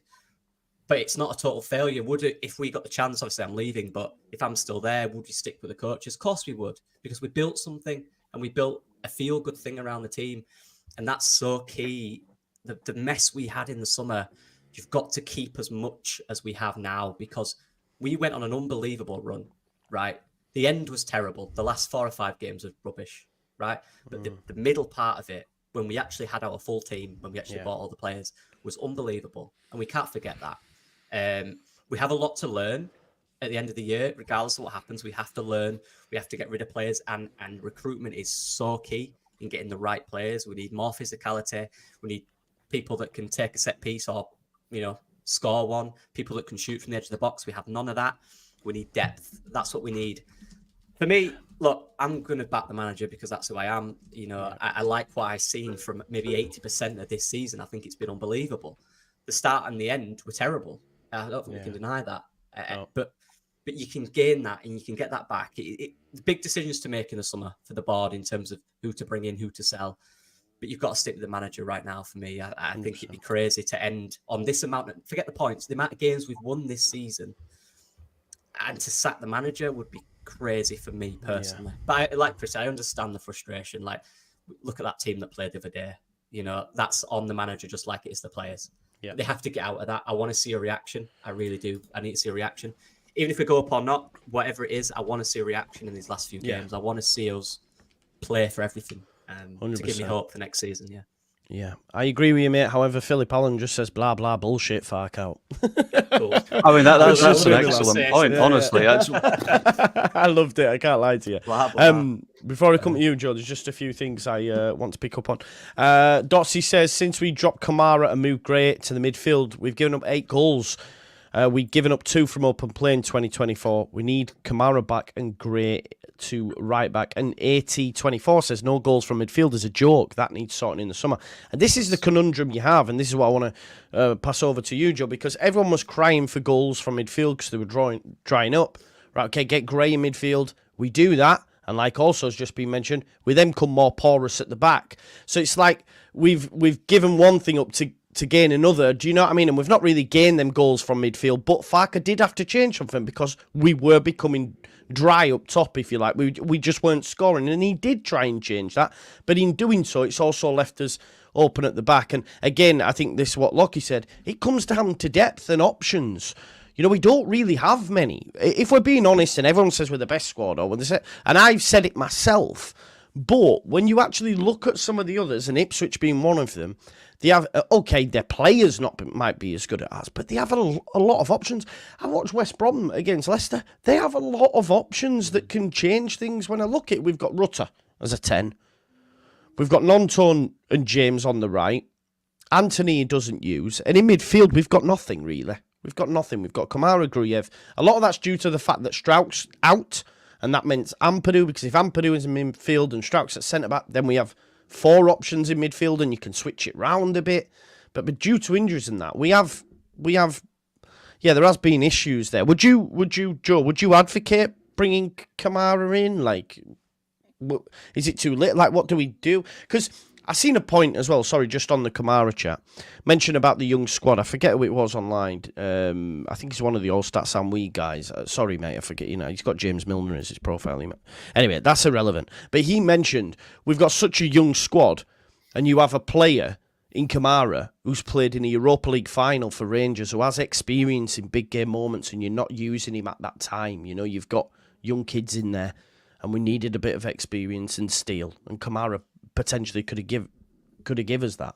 But it's not a total failure. Would it, if we got the chance, obviously I'm leaving, but if I'm still there, would we stick with the coaches? Of course we would, because we built something and we built a feel-good thing around the team. And that's so key. The mess we had in the summer, you've got to keep as much as we have now, because we went on an unbelievable run, right? The end was terrible. The last 4 or 5 games were rubbish. Right, but the middle part of it, when we actually had our full team, when we actually bought all the players, was unbelievable, and we can't forget that. We have a lot to learn at the end of the year, regardless of what happens. We have to learn. We have to get rid of players, and recruitment is so key in getting the right players. We need more physicality. We need people that can take a set piece or score one. People that can shoot from the edge of the box. We have none of that. We need depth. That's what we need. For me, look, I'm going to back the manager because that's who I am. You know, I like what I've seen from maybe 80% of this season. I think it's been unbelievable. The start and the end were terrible. I don't think we can deny that. No. But you can gain that and you can get that back. Big decisions to make in the summer for the board in terms of who to bring in, who to sell. But you've got to stick with the manager right now for me. I think it'd be crazy to end on this amount. Forget the points. The amount of games we've won this season and to sack the manager would be crazy for me personally. But like Chris, I understand the frustration. Like, look at that team that played the other day. You know, that's on the manager just like it is the players. Yeah. They have to get out of that. I want to see a reaction. I really do. I need to see a reaction. Even if we go up or not, whatever it is, I want to see a reaction in these last few games. I want to see us play for everything to give me hope for next season. Yeah, I agree with you, mate. However, Philip Allen just says blah, blah, bullshit, Fark out. Cool. I mean, that's just an excellent point, honestly. I loved it. I can't lie to you. Blah, blah. Before I come to you, Joe, there's just a few things I want to pick up on. Dotsy says, since we dropped Kamara and moved Gray to the midfield, we've given up 8 goals. We've given up 2 from open play in 2024. We need Kamara back and Gray to right back. And AT24 says no goals from midfield is a joke. That needs sorting in the summer. And this is the conundrum you have. And this is what I want to pass over to you, Joe, because everyone was crying for goals from midfield because they were drying up. Right, okay, get Gray in midfield. We do that. And like also has just been mentioned, we then come more porous at the back. So it's like we've given one thing up to gain another. Do you know what I mean? And we've not really gained them goals from midfield. But Farke did have to change something because we were becoming dry up top, if you like. We just weren't scoring. And he did try and change that. But in doing so, it's also left us open at the back. And again, I think this is what Lockie said. It comes down to depth and options. You know, we don't really have many. If we're being honest, and everyone says we're the best squad, or when they say, and I've said it myself, but when you actually look at some of the others, and Ipswich being one of them, they have, okay, their players might be as good as us, but they have a lot of options. I watched West Brom against Leicester. They have a lot of options that can change things. When I look at it, we've got Rutter as a 10. We've got Nontone and James on the right. Anthony doesn't use. And in midfield, we've got nothing, really. We've got nothing. We've got Kamara, Gruyev. A lot of that's due to the fact that Strauch's out, and that means Ampadu, because if Ampadu is in midfield and Strauch's at centre-back, then we have 4 options in midfield, and you can switch it round a bit. But due to injuries and that, we have, yeah, there has been issues there. Would you, Joe, would you advocate bringing Kamara in? Like, is it too late? Like, what do we do? Because I seen a point as well, sorry, just on the Kamara chat, mention about the young squad. I forget who it was online. I think he's one of the All-Stats and We guys. Sorry, mate, I forget, he's got James Milner as his profile. Anyway, that's irrelevant. But he mentioned, we've got such a young squad, and you have a player in Kamara who's played in a Europa League final for Rangers, who has experience in big game moments, and you're not using him at that time. You know, you've got young kids in there, and we needed a bit of experience and steel, and Kamara potentially could have give us that.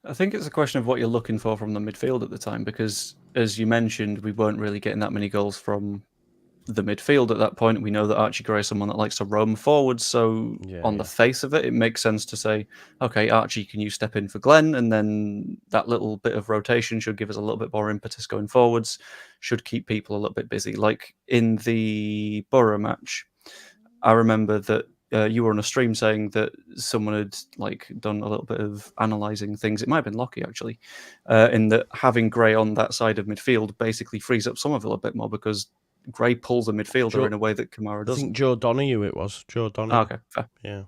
I think it's a question of what you're looking for from the midfield at the time, because as you mentioned, we weren't really getting that many goals from the midfield at that point. We know that Archie Gray is someone that likes to roam forward, so on the face of it, it makes sense to say, okay, Archie, can you step in for Glenn? And then that little bit of rotation should give us a little bit more impetus going forwards, should keep people a little bit busy. Like in the Borough match, I remember that you were on a stream saying that someone had done a little bit of analysing things. It might have been Lockie, actually, in that having Gray on that side of midfield basically frees up Somerville a bit more, because Gray pulls a midfielder in a way that Kamara doesn't. I think Joe Donahue it was. Joe Donahue. Oh, okay, fair. Yeah.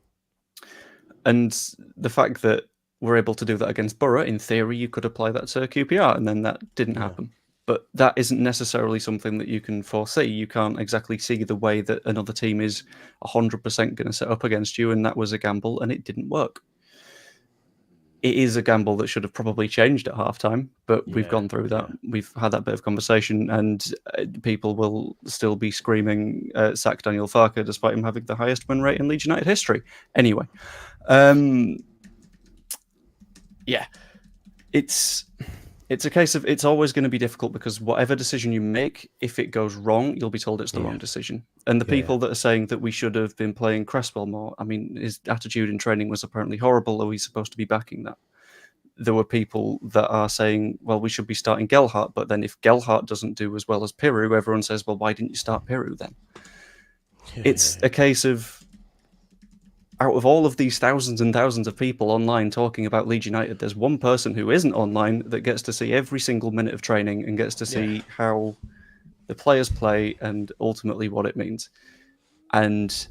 And the fact that we're able to do that against Borough, in theory, you could apply that to QPR, and then that didn't happen. But that isn't necessarily something that you can foresee. You can't exactly see the way that another team is 100% going to set up against you, and that was a gamble, and it didn't work. It is a gamble that should have probably changed at halftime, but we've gone through that. We've had that bit of conversation, and people will still be screaming, sack Daniel Farke, despite him having the highest win rate in Leeds United history. Anyway, it's a case of it's always going to be difficult, because whatever decision you make, if it goes wrong, you'll be told it's the wrong decision. And the people that are saying that we should have been playing Cresswell more, I mean, his attitude in training was apparently horrible. Are we supposed to be backing that? There were people that are saying, well, we should be starting Gelhardt, but then if Gelhardt doesn't do as well as Piroe, everyone says, well, why didn't you start Piroe then? It's a case of, out of all of these thousands and thousands of people online talking about Leeds United, there's one person who isn't online that gets to see every single minute of training and gets to see how the players play and ultimately what it means. And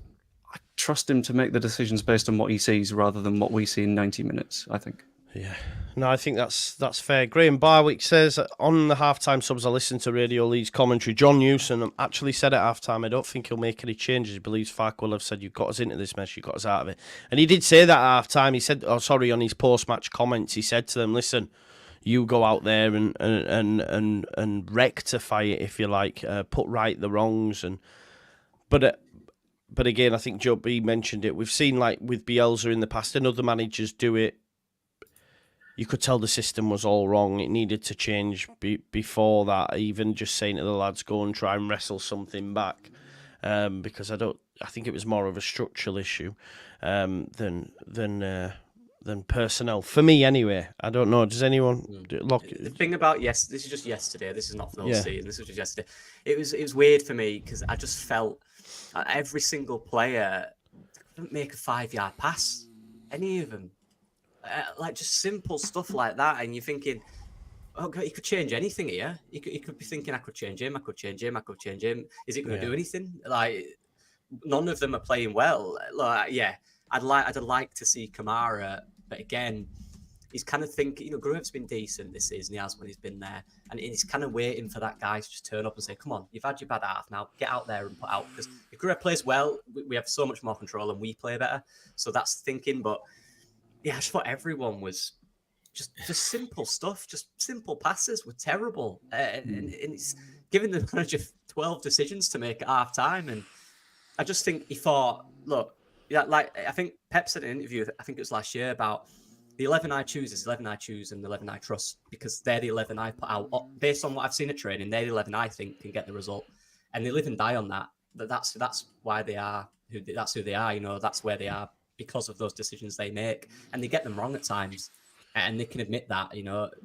I trust him to make the decisions based on what he sees rather than what we see in 90 minutes, I think. Yeah. No, I think that's fair. Graham Barwick says, on the halftime subs, I listened to Radio Leeds commentary. John Newson actually said at halftime, I don't think he'll make any changes. He believes Farke will have said, you've got us into this mess, you've got us out of it. And he did say that at halftime. He said, on his post-match comments, he said to them, listen, you go out there and rectify it, if you like, put right the wrongs. But again, I think Joe B mentioned it. We've seen, like, with Bielsa in the past, and other managers do it. You could tell the system was all wrong. It needed to change before that. Even just saying to the lads, go and try and wrestle something back, because I think it was more of a structural issue than than personnel. For me, anyway. I don't know. Does anyone look? The thing about this is just yesterday. This is not for the whole season. This was just yesterday. It was weird for me because I just felt every single player couldn't make a 5-yard pass. Any of them, like just simple stuff like that, and you're thinking, oh God, he could change anything here. He could be thinking, I could change him. I could change him. I could change him. Is it going to do anything? Like none of them are playing well. Like, I'd like to see Kamara, but again, he's kind of thinking, Gruev's been decent this season. He has when he's been there, and he's kind of waiting for that guy to just turn up and say, "Come on, you've had your bad half now. Get out there and put out." Because if Gruev plays well, we have so much more control and we play better. So that's thinking. But yeah, I just thought everyone was just simple stuff, just simple passes were terrible, and it's giving the manager 12 decisions to make at half time, and I just think he thought, look. Yeah, like I think Pep said in an interview, I think it was last year, about the 11 I choose is 11 I choose and the 11 I trust, because they're the 11 I put out based on what I've seen at training. They're the 11 I think can get the result, and they live and die on that. That's why they are that's who they are. That's where they are because of those decisions they make, and they get them wrong at times, and they can admit that.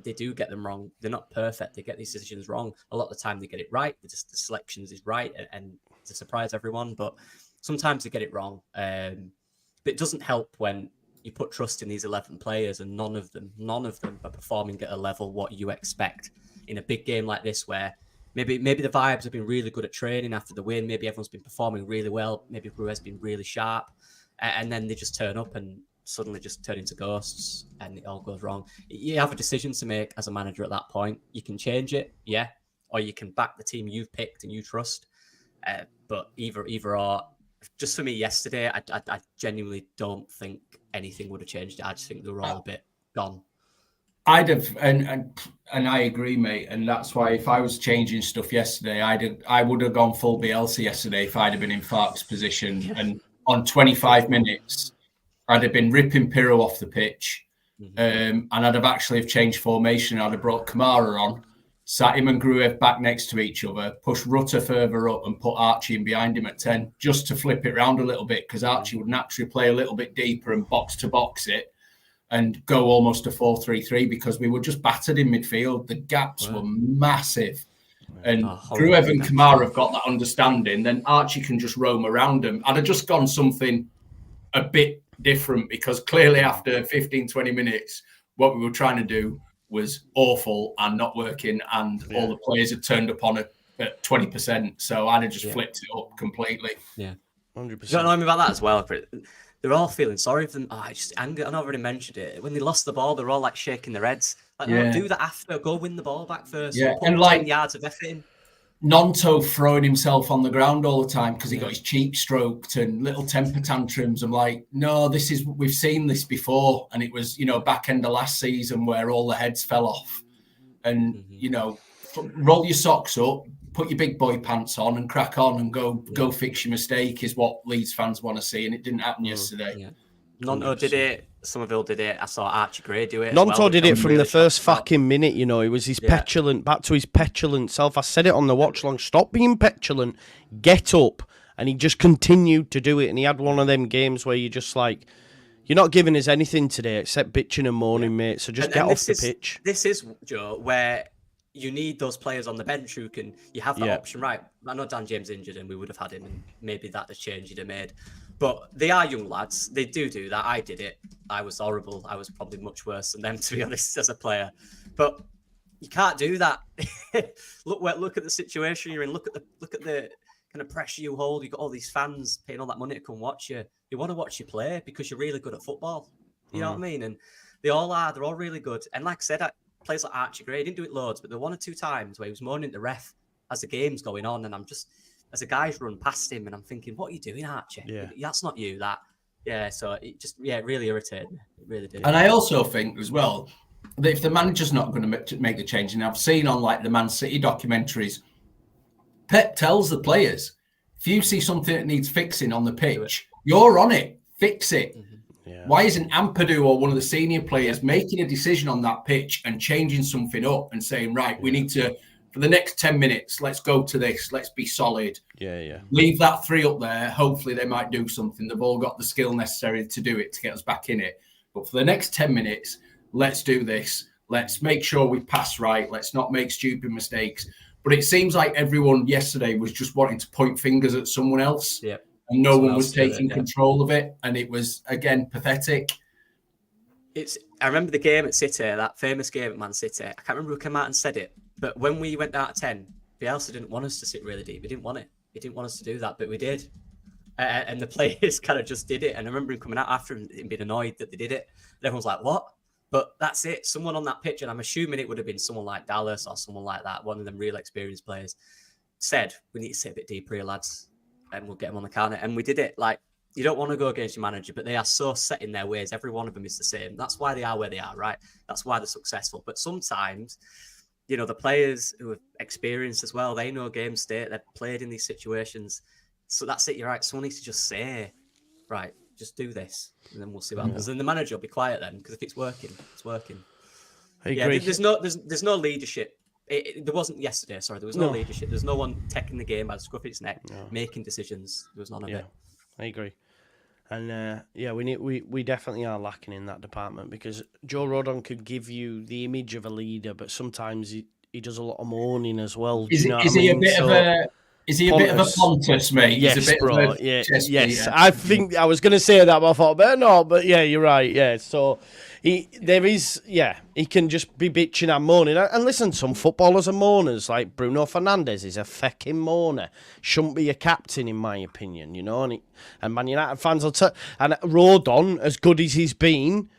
They do get them wrong. They're not perfect. They get these decisions wrong. A lot of the time they get it right. The selections is right, and to surprise everyone, but sometimes they get it wrong. But it doesn't help when you put trust in these 11 players and none of them are performing at a level what you expect in a big game like this, where maybe the vibes have been really good at training after the win. Maybe everyone's been performing really well. Maybe Gruev's been really sharp. And then they just turn up and suddenly just turn into ghosts and it all goes wrong. You have a decision to make as a manager at that point. You can change it, or you can back the team you've picked and you trust. But either or, just for me yesterday, I genuinely don't think anything would have changed. I just think they were all a bit gone. I'd have, and I agree, mate. And that's why if I was changing stuff yesterday, I would have gone full Bielsa yesterday if I'd have been in Farke's position. And on 25 minutes, I'd have been ripping Piroe off the pitch, and I'd have actually changed formation. I'd have brought Kamara on, sat him and Gruev back next to each other, pushed Rutter further up and put Archie in behind him at 10, just to flip it round a little bit, because Archie would naturally play a little bit deeper and box to box it and go almost to 4-3-3, because we were just battered in midfield. The gaps were massive. And Gruev and Kamara have got that understanding. Then Archie can just roam around them. I'd have just gone something a bit different, because clearly after 15, 20 minutes, what we were trying to do was awful and not working, and all the players had turned up on it at 20%. So I'd have just flipped it up completely. Yeah, 100%. You don't know about that as well. They're all feeling sorry for them. I just anger. I've already mentioned it. When they lost the ball, they're all like shaking their heads. Like, no, do that after. Go win the ball back first. Yeah, put and like 10 yards of effort in. Nonto throwing himself on the ground all the time because he got his cheek stroked and little temper tantrums. I'm like, no, we've seen this before. And it was, back end of last season where all the heads fell off. And, roll your socks up, put your big boy pants on and crack on and go fix your mistake is what Leeds fans want to see. And it didn't happen yesterday. Yeah. Nonto did it. Somerville did it. I saw Archie Gray do it. Nonto did it from the first fucking minute, It was his petulant, back to his petulant self. I said it on the watch long. Stop being petulant. Get up. And he just continued to do it. And he had one of them games where you're just like, you're not giving us anything today except bitching and moaning, mate. So just get off the pitch. This is, Joe, where you need those players on the bench who can, you have that option, right? I know Dan James injured and we would have had him, and maybe that the change he'd have made. But they are young lads. They do that. I did it. I was horrible. I was probably much worse than them, to be honest, as a player. But you can't do that. Look at the situation you're in. Look at the kind of pressure you hold. You've got all these fans paying all that money to come watch you. They want to watch you play because you're really good at football. You know what I mean? And they all are. They're all really good. And like I said, players like Archie Gray, he didn't do it loads, but there were 1 or 2 times where he was moaning at the ref as the game's going on, and I'm just, as a guy's run past him, and I'm thinking, what are you doing, Archie? Yeah. That's not you, that. Yeah, so it just, it really irritated me. It really did. And I also think as well, that if the manager's not going to make the change, and I've seen on like the Man City documentaries, Pep tells the players, if you see something that needs fixing on the pitch, you're on it, fix it. Yeah. Why isn't Ampadu or one of the senior players making a decision on that pitch and changing something up and saying, right, we need to, for the next 10 minutes, let's go to this. Let's be solid. Yeah. Leave that 3 up there. Hopefully they might do something. They've all got the skill necessary to do it, to get us back in it. But for the next 10 minutes, let's do this. Let's make sure we pass right. Let's not make stupid mistakes. But it seems like everyone yesterday was just wanting to point fingers at someone else. Yep. And no one was taking control of it. And it was, again, pathetic. I remember the game at City, that famous game at Man City. I can't remember who came out and said it, but when we went down to 10, Bielsa didn't want us to sit really deep. He didn't want it. He didn't want us to do that, but we did. And the players kind of just did it. And I remember him coming out after him and being annoyed that they did it. And everyone's like, what? But that's it. Someone on that pitch, and I'm assuming it would have been someone like Dallas or someone like that, one of them real experienced players, said, we need to sit a bit deeper here, lads, and we'll get them on the counter. And we did it. Like, you don't want to go against your manager, but they are so set in their ways. Every one of them is the same. That's why they are where they are, right? That's why they're successful. But sometimes, you know, the players who have experienced as well, they know game state. They've played in these situations. So that's it. You're right. Someone needs to just say, right, just do this, and then we'll see what happens. And the manager will be quiet then, because if it's working, it's working. I agree. Yeah, there's no leadership. There wasn't yesterday. Sorry, there was no leadership. There's no one taking the game by the scruff of its neck, making decisions. There was none of it. I agree. And we definitely are lacking in that department, because Joe Rodon could give you the image of a leader, but sometimes he does a lot of moaning as well. Is he a bit of a Pontus, mate? Yes, He's a bit bro. of a yes. I think I was going to say that, but I thought, better not. But yeah, you're right. Yeah, so he can just be bitching and moaning. And listen, some footballers are moaners. Like Bruno Fernandes is a fecking moaner. Shouldn't be a captain, in my opinion. You know, and Man United fans will and Rodon, as good as he's been,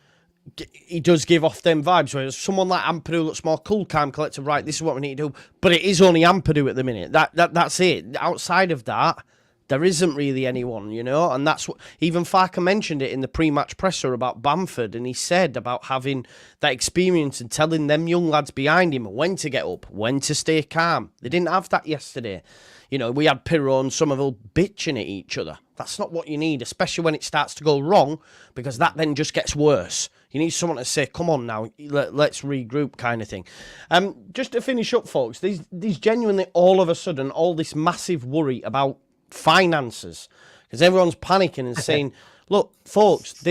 he does give off them vibes. Whereas someone like Ampadu looks more cool, calm, collected. Right, this is what we need to do. But it is only Ampadu at the minute. That's it. Outside of that, there isn't really anyone, you know. And that's what even Farker mentioned it in the pre-match presser about Bamford, and he said about having that experience and telling them young lads behind him when to get up, when to stay calm. They didn't have that yesterday. You know, we had Piroe and Somerville bitching at each other. That's not what you need, especially when it starts to go wrong, because that then just gets worse. You need someone to say, come on now, let's regroup, kind of thing. Just to finish up, folks, there's genuinely all of a sudden all this massive worry about finances, because everyone's panicking and saying, look, folks,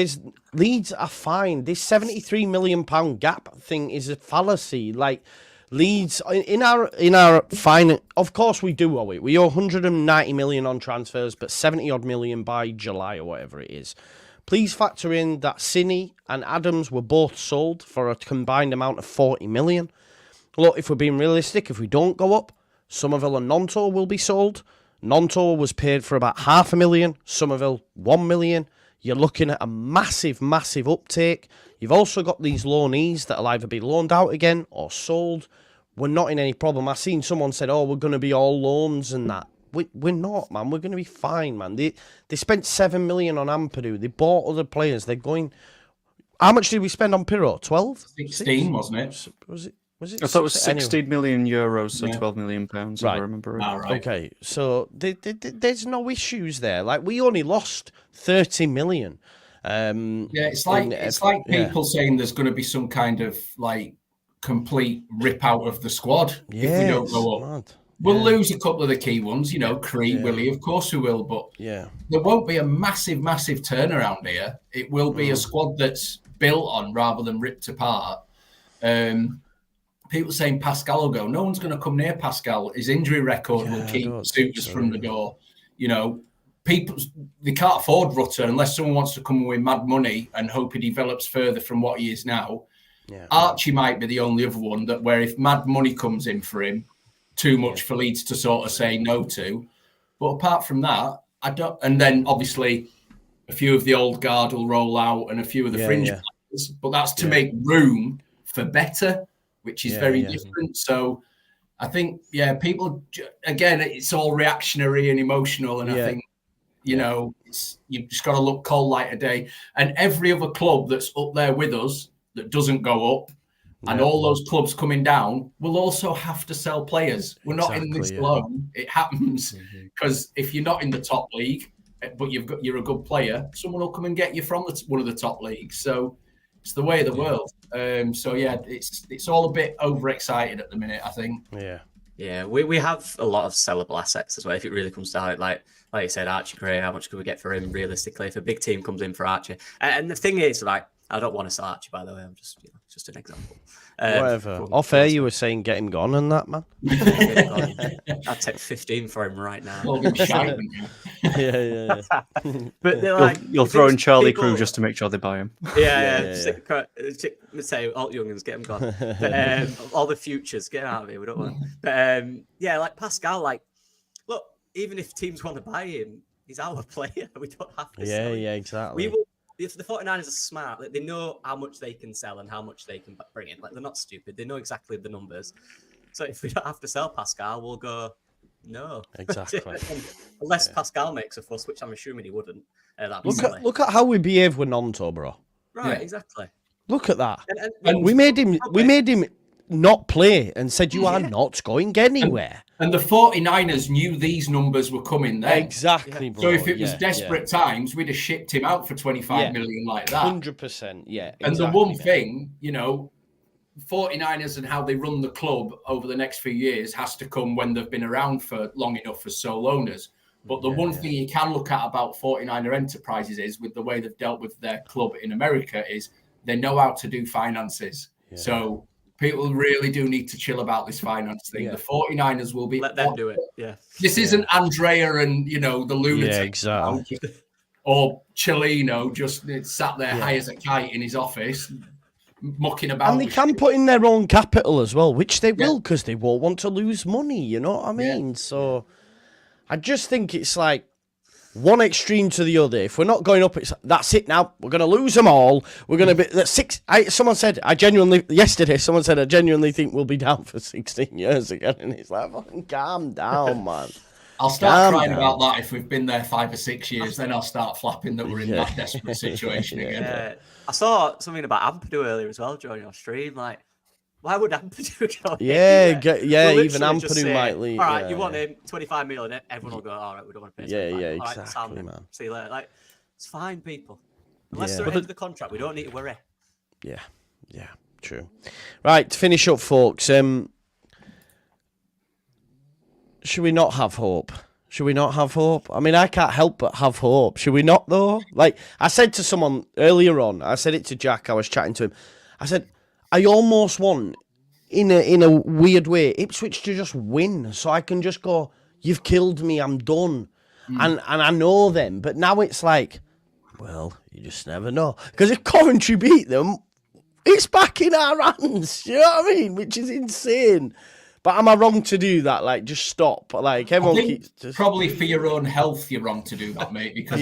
Leeds are fine. This £73 million gap thing is a fallacy. Like, Leeds, in our fine, of course we do owe it. We owe 190 million on transfers, but 70 odd million by July or whatever it is. Please factor in that Cini and Adams were both sold for a combined amount of 40 million. Look, if we're being realistic, if we don't go up, Somerville and Nonto will be sold. Nonto was paid for about $500,000, Somerville 1 million. You're looking at a massive, massive uptake. You've also got these loanees that'll either be loaned out again or sold. We're not in any problem. I seen someone said, oh, we're going to be all loans and that. We're not, man. We're going to be fine, man. They spent 7 million on Ampadu. They bought other players. They're going... How much did we spend on Piroe? 12? 16, wasn't it? Was it? I thought it was 16 million euros, so 12 million pounds, right. if I remember right. Right. Okay, so there's no issues there. Like, we only lost 30 million. It's like people saying there's going to be some kind of like complete rip out of the squad if we don't go up. Mad. We'll lose a couple of the key ones, you know, Cree, Willie, of course we will, but there won't be a massive, massive turnaround here. It will be a squad that's built on rather than ripped apart. People saying Pascal will go. No one's going to come near Pascal. His injury record will keep suitors from the door. You know, people, they can't afford Rutter unless someone wants to come with mad money and hope he develops further from what he is now. Yeah. Archie might be the only other one that where if mad money comes in for him, too much for Leeds to sort of say no to. But apart from that, I don't. And then obviously a few of the old guard will roll out and a few of the fringe players, but that's to make room for better, which is very different. So I think, people, again, it's all reactionary and emotional. And I think, you know, you've just got to look cold light a day. And every other club that's up there with us that doesn't go up, and all those clubs coming down will also have to sell players. We're not in this alone. It happens because if you're not in the top league, but you're a good player, someone will come and get you from one of the top leagues. So it's the way of the world. It's all a bit overexcited at the minute, I think. Yeah, we have a lot of sellable assets as well. If it really comes down to it, like you said, Archie Gray, how much could we get for him realistically if a big team comes in for Archie? And the thing is, like, I don't want to sell Archie, by the way. I'm just an example. Whatever. Off air, you were saying get him gone and that, man. I'd take 15 for him right now. Called him shite, wouldn't you? Yeah. But they're like, You'll throw in Charlie Crew just to make sure they buy him. Yeah. Say alt youngins, get him gone. But, all the futures, get out of here. We don't want. But yeah, like Pascal, like look, even if teams want to buy him, he's our player. We don't have to. Sell him. Yeah, exactly. We will. If the 49ers are smart, like, they know how much they can sell and how much they can bring in. Like they're not stupid. They know exactly the numbers. So if we don't have to sell Pascal, we'll go no. Exactly. Unless Pascal makes a fuss, which I'm assuming he wouldn't. Look at how we behave with Nonto, bro. Right, exactly. Look at that. And we made him not play and said you are not going anywhere. And the 49ers knew these numbers were coming then. Exactly, bro. So if it was desperate times, we'd have shipped him out for 25 million like that. 100%, yeah. And the one thing, 49ers and how they run the club over the next few years has to come when they've been around for long enough as sole owners. But the one thing you can look at about 49er enterprises is, with the way they've dealt with their club in America, is they know how to do finances. Yeah. So people really do need to chill about this finance thing. Yeah. The 49ers will be... Let them do it, This isn't Andrea and, the lunatic. Yeah, exactly. Or Chelino just sat there high as a kite in his office, mucking about. And they can put in their own capital as well, which they will, because they won't want to lose money, you know what I mean? Yeah. So I just think it's like one extreme to the other. If we're not going up, it's that's it now. We're going to lose them all. We're going to be someone said, I genuinely think we'll be down for 16 years again. And it's like, fucking calm down, man. I'll start crying about that if we've been there 5 or 6 years. Then I'll start flapping that we're in that desperate situation again. Yeah. I saw something about Ampadu earlier as well during your stream. Like, why would Ampadu go? Even Ampadu might leave. All right, you want him 25 million? Everyone will go. All right, we don't want to pay. Exactly, right, man. See you later. Like, it's fine, people. Unless they're at the end of the contract, we don't need to worry. Yeah, true. Right, to finish up, folks. Should we not have hope? I mean, I can't help but have hope. Should we not, though? Like, I said to someone earlier on, I said it to Jack, I was chatting to him. I said, I almost want, in a weird way, Ipswich to just win. So I can just go, you've killed me, I'm done. And I know them. But now it's like, well, you just never know. Because if Coventry beat them, it's back in our hands. You know what I mean? Which is insane. But am I wrong to do that? Like, just stop. Like, everyone keeps probably for your own health, you're wrong to do that, mate. Because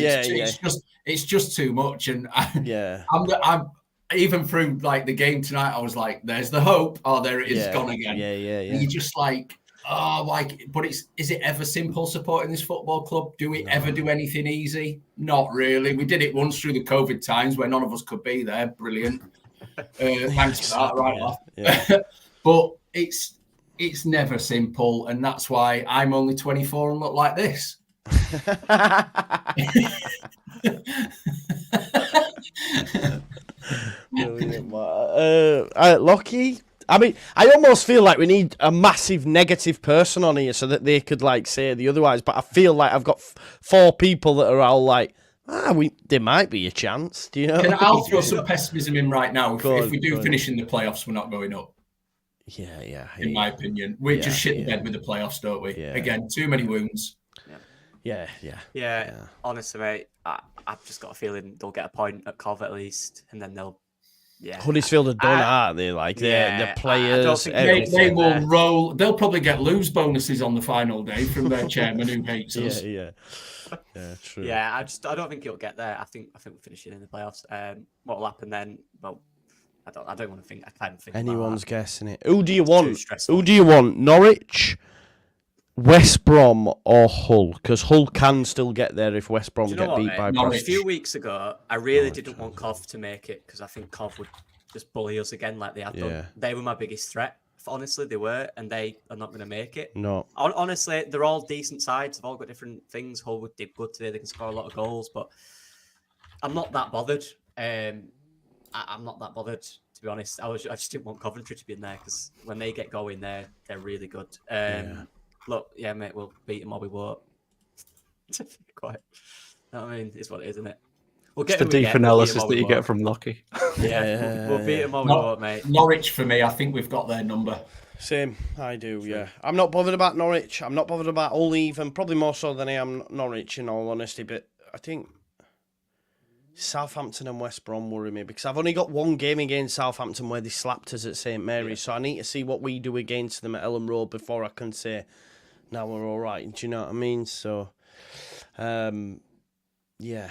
it's just too much. And I'm even through like the game tonight, I was like, "There's the hope." Oh, there it is, gone again. Yeah. And you're just like, but is it ever simple supporting this football club? Do we ever do anything easy? Not really. We did it once through the COVID times where none of us could be there. Brilliant. Thanks for that. Right off. Yeah. But it's never simple, and that's why I'm only 24 and look like this. Lockie, I mean, I almost feel like we need a massive negative person on here so that they could like say the otherwise. But I feel like I've got 4 people that are all like, there might be a chance. Do you know? I'll throw some pessimism in right now. If we do finish in the playoffs, we're not going up. Yeah. In my opinion, we just shit the bed with the playoffs, don't we? Yeah. Again, too many wounds. Yeah. Honestly, mate, I've just got a feeling they'll get a point at Cov at least, and then they'll. Yeah, Huddersfield are done, aren't they? Like they're players. They will roll. They'll probably get lose bonuses on the final day from their chairman who hates us. Yeah, true. Yeah, I don't think it'll get there. I think we're finishing in the playoffs. What will happen then? Well, I don't want to think. I can't think. Anyone's guessing it. Who do you want? Norwich, West Brom, or Hull? Because Hull can still get there if West Brom get beat by Norwich. A few weeks ago, I really didn't want Cov to make it because I think Cov would just bully us again like they had done. They were my biggest threat. Honestly, they were, and they are not going to make it. No. Honestly, they're all decent sides. They've all got different things. Hull did good today. They can score a lot of goals, but I'm not that bothered. I'm not that bothered, to be honest. I just didn't want Coventry to be in there because when they get going, they're really good. Look, mate, we'll beat them or we won't. Quite. You know what I mean? It's what it is, isn't it? We'll It's get the who we deep get, we'll beat analysis 'em or that we you get won't. from Lockie. Yeah, we'll beat them or we Not- won't, mate. Norwich for me, I think we've got their number. Same, I do, yeah. I'm not bothered about Norwich. I'm not bothered about Hull even, probably more so than I am Norwich, in all honesty. But I think Southampton and West Brom worry me because I've only got one game against Southampton where they slapped us at St Mary's, so I need to see what we do against them at Ellen Road before I can say, now we're all right. Do you know what I mean? So, yeah.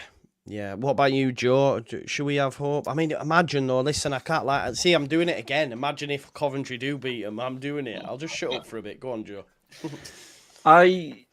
What about you, Joe? Should we have hope? I mean, imagine though. Listen, I can't see. I'm doing it again. Imagine if Coventry do beat them. I'm doing it. I'll just shut up for a bit. Go on, Joe. I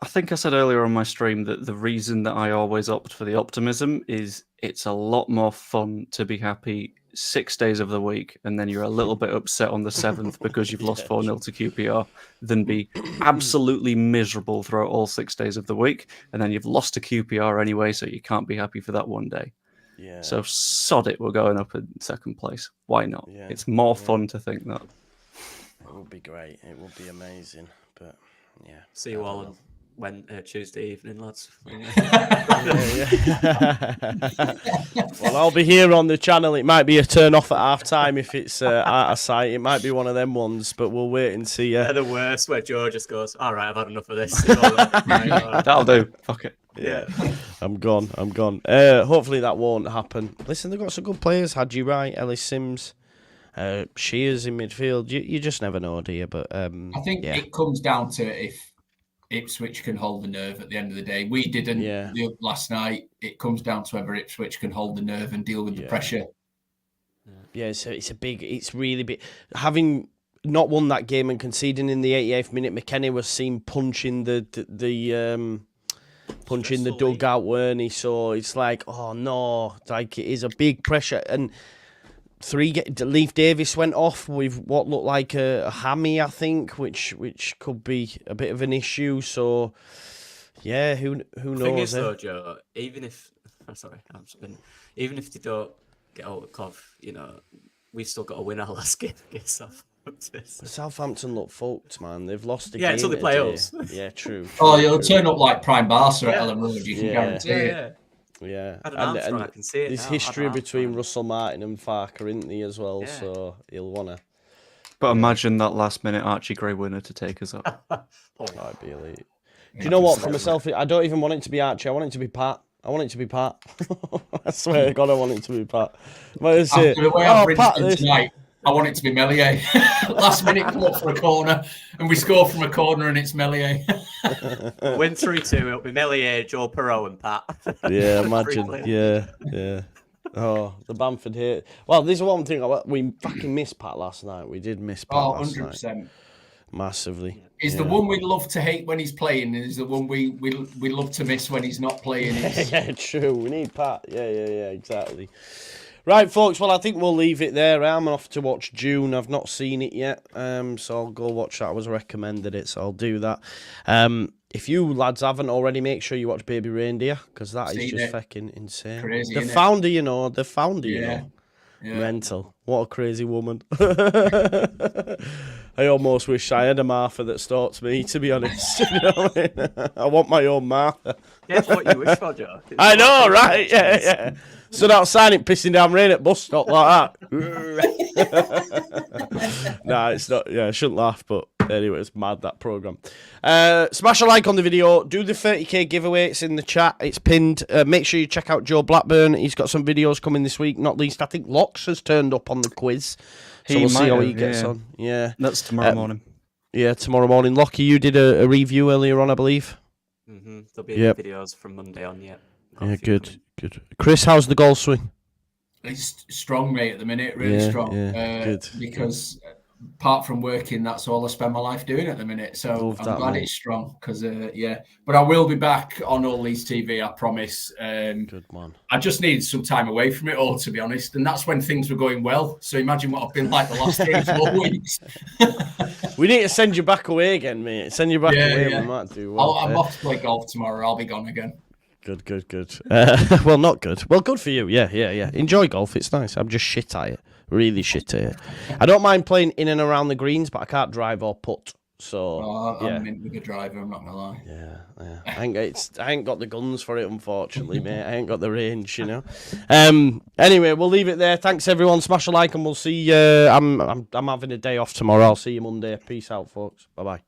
think I said earlier on my stream that the reason that I always opt for the optimism is it's a lot more fun to be happy 6 days of the week and then you're a little bit upset on the 7th because you've lost 4-0 to QPR than be absolutely miserable throughout all 6 days of the week and then you've lost to QPR anyway, so you can't be happy for that one day. Yeah. So sod it, we're going up in second place. Why not? Yeah. It's more fun to think that. It would be great. It would be amazing. But yeah. See you all on Tuesday evening, lads. Well, I'll be here on the channel. It might be a turn off at half time if it's out of sight. It might be one of them ones, but we'll wait and see. They're the worst, where Joe just goes, all right, I've had enough of this. That'll do. Fuck it. Yeah. I'm gone. Hopefully that won't happen. Listen, they've got some good players. Hadji Wright, Ellis Sims, Shears in midfield. You just never know, do you? But I think it comes down to if Ipswich can hold the nerve at the end of the day. We didn't last night. It comes down to whether Ipswich can hold the nerve and deal with the pressure. Yeah, it's really big. Having not won that game and conceding in the 88th minute, McKennie was seen punching the dugout, weren't he? So it's like, oh no, like it is a big pressure. And Leif Davis went off with what looked like a hammy, I think, which could be a bit of an issue. So, yeah, who knows? The thing is, though, Joe, even if they don't get out of Cov, we've still got to win our last game against Southampton. Southampton look fucked, man. They've lost the game. Yeah, until they play us. Yeah, true. Oh, you'll turn up like Prime Barca at Ellen Road. You can guarantee it. Yeah, I can see it. There's history between Russell Martin and Farker, isn't there, as well? Yeah. So he'll wanna. But imagine that last-minute Archie Gray winner to take us up. That'd be elite. Do you know what? For myself, I don't even want it to be Archie. I want it to be Pat. I swear to God, I want it to be Pat. After the way I've written tonight, I want it to be Meslier. Last minute come up for a corner, and we score from a corner, and it's Meslier. Win 3-2, it'll be Meslier, Joel Piroe, and Pat. Yeah, imagine. Yeah. Oh, the Bamford hit. Well, this is one thing. We fucking missed Pat last night. We did miss Pat last 100%. night. Massively. He's the one we love to hate when he's playing, and he's the one we love to miss when he's not playing. Yeah, true. We need Pat. Yeah, exactly. Right, folks, well, I think we'll leave it there. I'm off to watch June. I've not seen it yet, so I'll go watch that. I was recommended it, so I'll do that. If you lads haven't already, make sure you watch Baby Reindeer, because that is just fucking insane. Crazy, the founder, you know. Yeah. Mental. What a crazy woman. I almost wish I had a Martha that stalks me, to be honest. You know what I mean? I want my own Martha. Yeah, it's what you wish for, Joe. I know, right? Yeah. Stood outside it pissing down rain at bus stop like that. Nah, it's not. Yeah, I shouldn't laugh, but anyway, it's mad, that programme. Smash a like on the video. Do the 30k giveaway. It's in the chat. It's pinned. Make sure you check out Joe Blackburn. He's got some videos coming this week. Not least, I think Locks has turned up on the quiz. So we'll see how he gets on. Yeah. That's tomorrow morning. Yeah, tomorrow morning. Lockie, you did a review earlier on, I believe. Mm-hmm. There'll be videos from Monday on, yeah. Yeah, good. Chris, how's the goal swing? It's strong, mate, at the minute. Really strong. Good. Because apart from working, that's all I spend my life doing at the minute. So I'm glad it's strong because, But I will be back on All Leeds TV, I promise. Good man. I just needed some time away from it all, to be honest. And that's when things were going well. So imagine what I've been like the last 3-4 weeks. We need to send you back away again, mate. Send you back away. Yeah. We might do well. I'm off to play golf tomorrow. I'll be gone again. Good. Well, not good. Well, good for you. Yeah. Enjoy golf. It's nice. I'm just shit at it. Really shit at it. I don't mind playing in and around the greens, but I can't drive or putt. So I'm mint with a driver. I'm not gonna lie. Yeah. I ain't got the guns for it, unfortunately, mate. I ain't got the range, you know. Anyway, we'll leave it there. Thanks everyone. Smash a like, and we'll see. I'm having a day off tomorrow. I'll see you Monday. Peace out, folks. Bye bye.